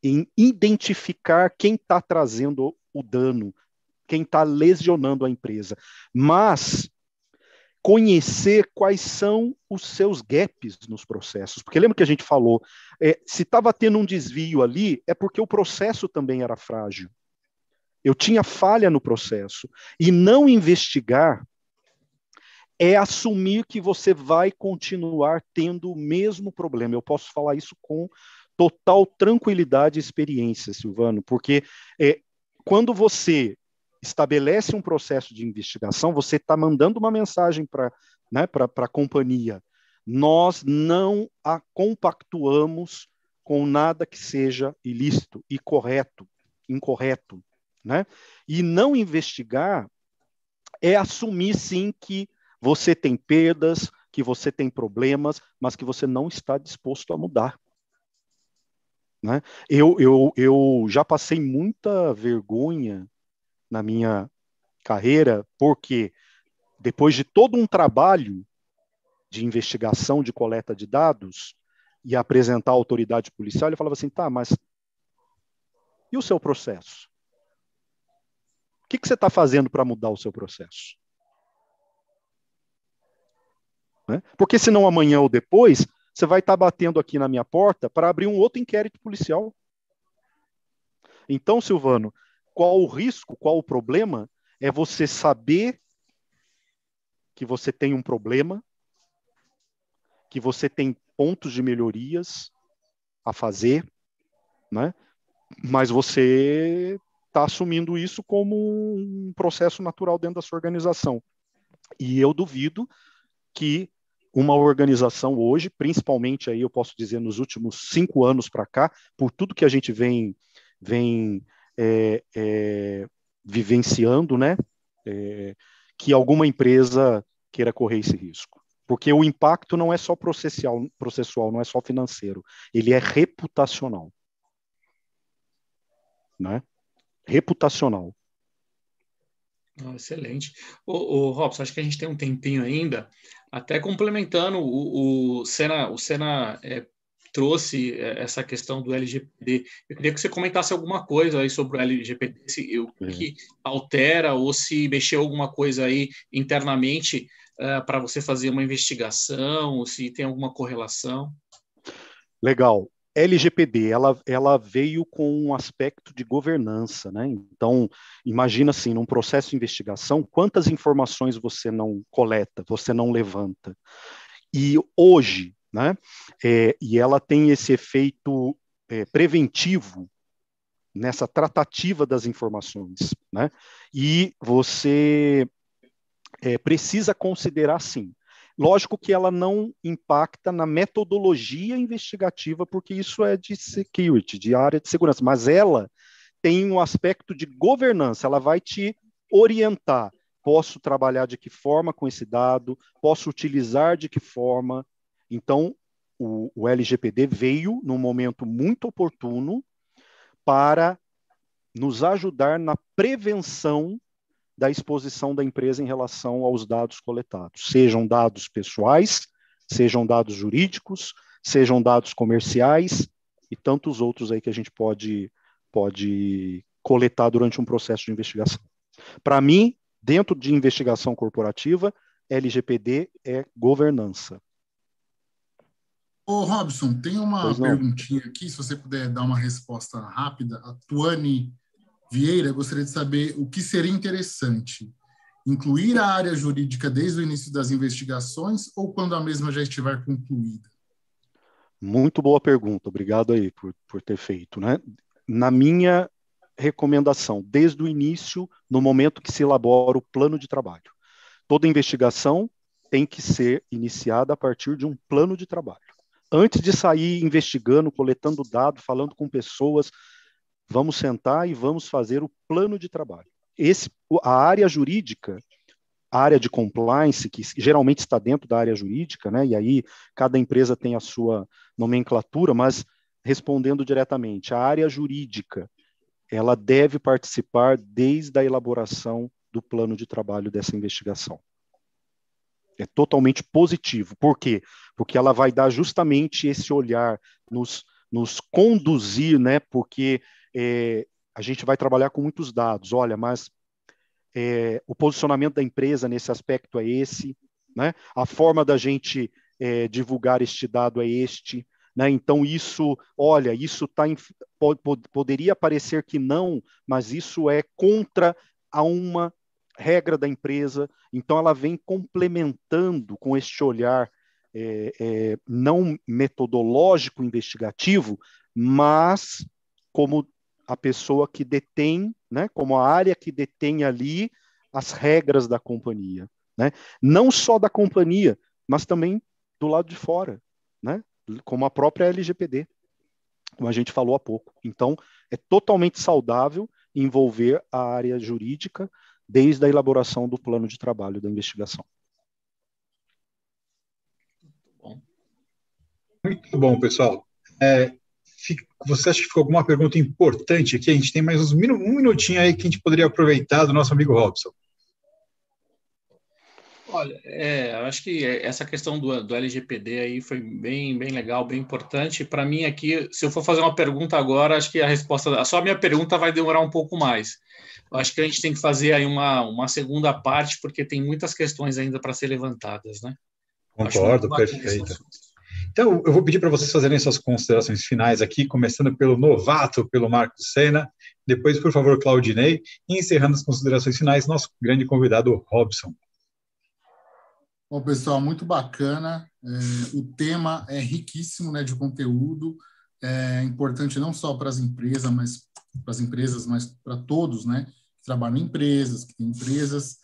em identificar quem está trazendo o dano, quem está lesionando a empresa, mas conhecer quais são os seus gaps nos processos. Porque lembra que a gente falou, se estava tendo um desvio ali, é porque o processo também era frágil. Eu tinha falha no processo. E não investigar é assumir que você vai continuar tendo o mesmo problema. Eu posso falar isso com total tranquilidade e experiência, Silvano, porque quando você estabelece um processo de investigação, você está mandando uma mensagem para a companhia. Nós não a compactuamos com nada que seja ilícito, incorreto. Né? E não investigar é assumir, sim, que você tem perdas, que você tem problemas, mas que você não está disposto a mudar. Né? Eu já passei muita vergonha na minha carreira, porque depois de todo um trabalho de investigação, de coleta de dados, e apresentar à autoridade policial, ele falava assim, tá, mas e o seu processo? que você está fazendo para mudar o seu processo? Né? Porque senão amanhã ou depois, você vai estar batendo aqui na minha porta para abrir um outro inquérito policial. Então, Silvano, qual o risco, qual o problema? É você saber que você tem um problema, que você tem pontos de melhorias a fazer, né? Mas você está assumindo isso como um processo natural dentro da sua organização. E eu duvido que uma organização hoje, principalmente aí eu posso dizer nos últimos 5 anos para cá, por tudo que a gente vem vivenciando, né, que alguma empresa queira correr esse risco. Porque o impacto não é só processual, não é só financeiro, ele é reputacional. Né? Reputacional. Excelente. Robson, acho que a gente tem um tempinho ainda, até complementando, o Sena trouxe essa questão do LGPD. Eu queria que você comentasse alguma coisa aí sobre o LGPD, o que altera ou se mexeu alguma coisa aí internamente para você fazer uma investigação, se tem alguma correlação. Legal. LGPD, ela veio com um aspecto de governança, né? Então, imagina assim, num processo de investigação, quantas informações você não coleta, você não levanta. E hoje, né? E ela tem esse efeito preventivo nessa tratativa das informações, né? E você precisa considerar, sim. Lógico que ela não impacta na metodologia investigativa, porque isso é de security, de área de segurança, mas ela tem um aspecto de governança, ela vai te orientar. Posso trabalhar de que forma com esse dado? Posso utilizar de que forma? Então, o LGPD veio num momento muito oportuno para nos ajudar na prevenção da exposição da empresa em relação aos dados coletados, sejam dados pessoais, sejam dados jurídicos, sejam dados comerciais e tantos outros aí que a gente pode coletar durante um processo de investigação. Para mim, dentro de investigação corporativa, LGPD é governança. Ô, Robson, tem uma perguntinha aqui, se você puder dar uma resposta rápida. A Tuane Vieira gostaria de saber o que seria interessante: incluir a área jurídica desde o início das investigações ou quando a mesma já estiver concluída? Muito boa pergunta, obrigado aí por ter feito, né? Na minha recomendação, desde o início, no momento que se elabora o plano de trabalho. Toda investigação tem que ser iniciada a partir de um plano de trabalho. Antes de sair investigando, coletando dados, falando com pessoas, vamos sentar e vamos fazer o plano de trabalho. A área jurídica, a área de compliance, que geralmente está dentro da área jurídica, né? E aí cada empresa tem a sua nomenclatura, mas respondendo diretamente, a área jurídica, ela deve participar desde a elaboração do plano de trabalho dessa investigação. É totalmente positivo. Por quê? Porque ela vai dar justamente esse olhar, nos conduzir, né? Porque a gente vai trabalhar com muitos dados. Olha, mas o posicionamento da empresa nesse aspecto é esse, né? A forma da gente divulgar este dado é este, né? Então isso, olha, isso poderia parecer que não, mas isso é contra a uma regra da empresa. Então ela vem complementando com este olhar não metodológico investigativo, mas como a pessoa que detém, né, como a área que detém ali as regras da companhia, né? Não só da companhia, mas também do lado de fora, né? Como a própria LGPD, como a gente falou há pouco. Então, é totalmente saudável envolver a área jurídica desde a elaboração do plano de trabalho da investigação. Muito bom, pessoal. Você acha que ficou alguma pergunta importante aqui? A gente tem mais um minutinho aí que a gente poderia aproveitar do nosso amigo Robson. Olha, eu acho que essa questão do LGPD aí foi bem legal, bem importante. Para mim aqui, se eu for fazer uma pergunta agora, acho que a resposta, só a minha pergunta vai demorar um pouco mais. Eu acho que a gente tem que fazer aí uma segunda parte, porque tem muitas questões ainda para ser levantadas, né? Concordo, perfeito. Então, eu vou pedir para vocês fazerem suas considerações finais aqui, começando pelo novato, pelo Marcos Sena, depois, por favor, Claudinei, e encerrando as considerações finais, nosso grande convidado, Robson. Bom, pessoal, muito bacana. O tema é riquíssimo, né, de conteúdo. É importante não só para as empresas, mas para todos, né, que trabalham em empresas, que têm empresas.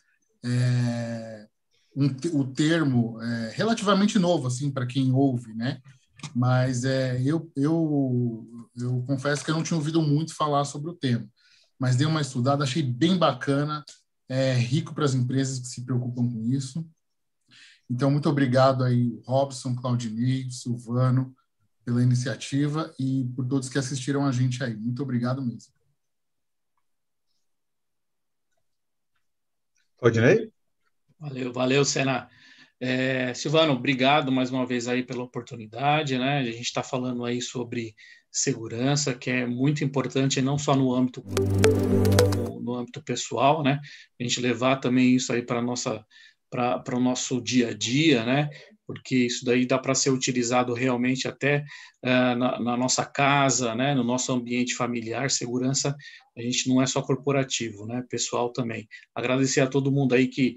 O termo é relativamente novo, assim, para quem ouve, né? Mas eu confesso que eu não tinha ouvido muito falar sobre o tema, mas dei uma estudada, achei bem bacana, rico para as empresas que se preocupam com isso. Então, muito obrigado aí, Robson, Claudinei, Silvano, pela iniciativa e por todos que assistiram a gente aí. Muito obrigado mesmo. Claudinei? Valeu, Sena. Silvano, obrigado mais uma vez aí pela oportunidade, né? A gente está falando aí sobre segurança, que é muito importante, não só no âmbito pessoal, né? A gente levar também isso aí para o nosso dia a dia, né? Porque isso daí dá para ser utilizado realmente até na nossa casa, né? No nosso ambiente familiar. Segurança, a gente não é só corporativo, né? Pessoal também. Agradecer a todo mundo aí que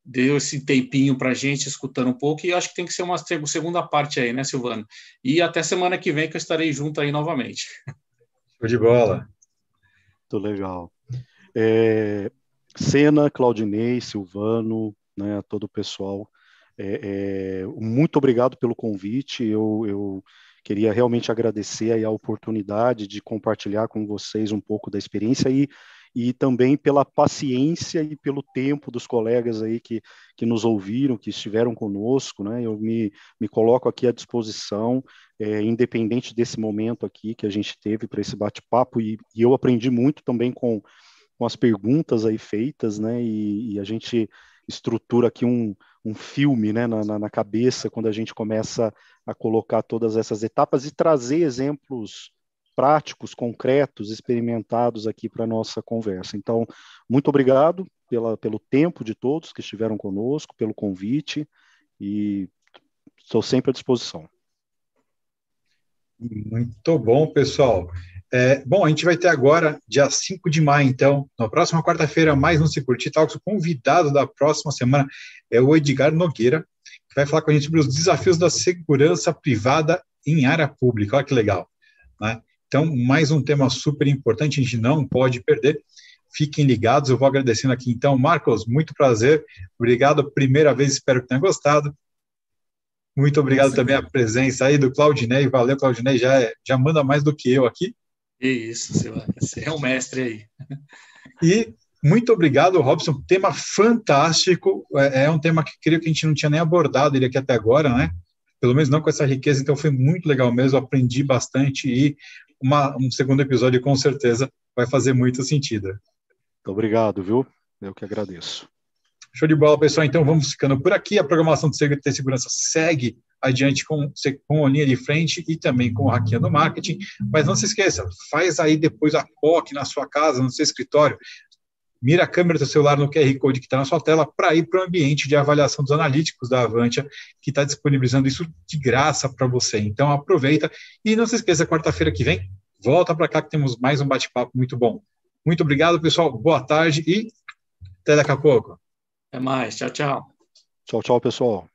deu esse tempinho para a gente, escutando um pouco, e acho que tem que ser uma segunda parte aí, né, Silvano? E até semana que vem que eu estarei junto aí novamente. Show de bola. Muito legal. Sena, Claudinei, Silvano, né, a todo o pessoal, muito obrigado pelo convite. Eu queria realmente agradecer aí a oportunidade de compartilhar com vocês um pouco da experiência e também pela paciência e pelo tempo dos colegas aí que nos ouviram, que estiveram conosco, né? Eu me coloco aqui à disposição, independente desse momento aqui que a gente teve para esse bate-papo, e eu aprendi muito também com as perguntas aí feitas, né? E a gente estrutura aqui um filme, né, na cabeça quando a gente começa a colocar todas essas etapas e trazer exemplos práticos, concretos, experimentados aqui para a nossa conversa. Então, muito obrigado pelo tempo de todos que estiveram conosco, pelo convite, e estou sempre à disposição. Muito bom, pessoal. Bom, a gente vai ter agora, dia 5 de maio, então, na próxima quarta-feira, mais um Se Curtir Talks. O convidado da próxima semana é o Edgar Nogueira, que vai falar com a gente sobre os desafios da segurança privada em área pública. Olha que legal, né? Então, mais um tema super importante, a gente não pode perder. Fiquem ligados, eu vou agradecendo aqui. Então, Marcos, muito prazer. Obrigado, primeira vez, espero que tenha gostado. Muito obrigado também a presença aí do Claudinei. Valeu, Claudinei, já manda mais do que eu aqui. Isso, Silvano, você é um mestre aí. E muito obrigado, Robson. Tema fantástico. É um tema que creio que a gente não tinha nem abordado ele aqui até agora, né? Pelo menos não com essa riqueza. Então foi muito legal mesmo. Aprendi bastante e um segundo episódio com certeza vai fazer muito sentido. Muito obrigado, viu? Eu que agradeço. Show de bola, pessoal. Então vamos ficando por aqui. A programação de Segurança segue adiante com a linha de frente e também com o Hackeando Marketing. Mas não se esqueça, faz aí depois a POC na sua casa, no seu escritório. Mira a câmera do celular no QR Code que está na sua tela para ir para o ambiente de avaliação dos analíticos da Avantia, que está disponibilizando isso de graça para você. Então aproveita e não se esqueça, quarta-feira que vem, volta para cá que temos mais um bate-papo muito bom. Muito obrigado, pessoal. Boa tarde e até daqui a pouco. Até mais. Tchau, tchau. Tchau, tchau, pessoal.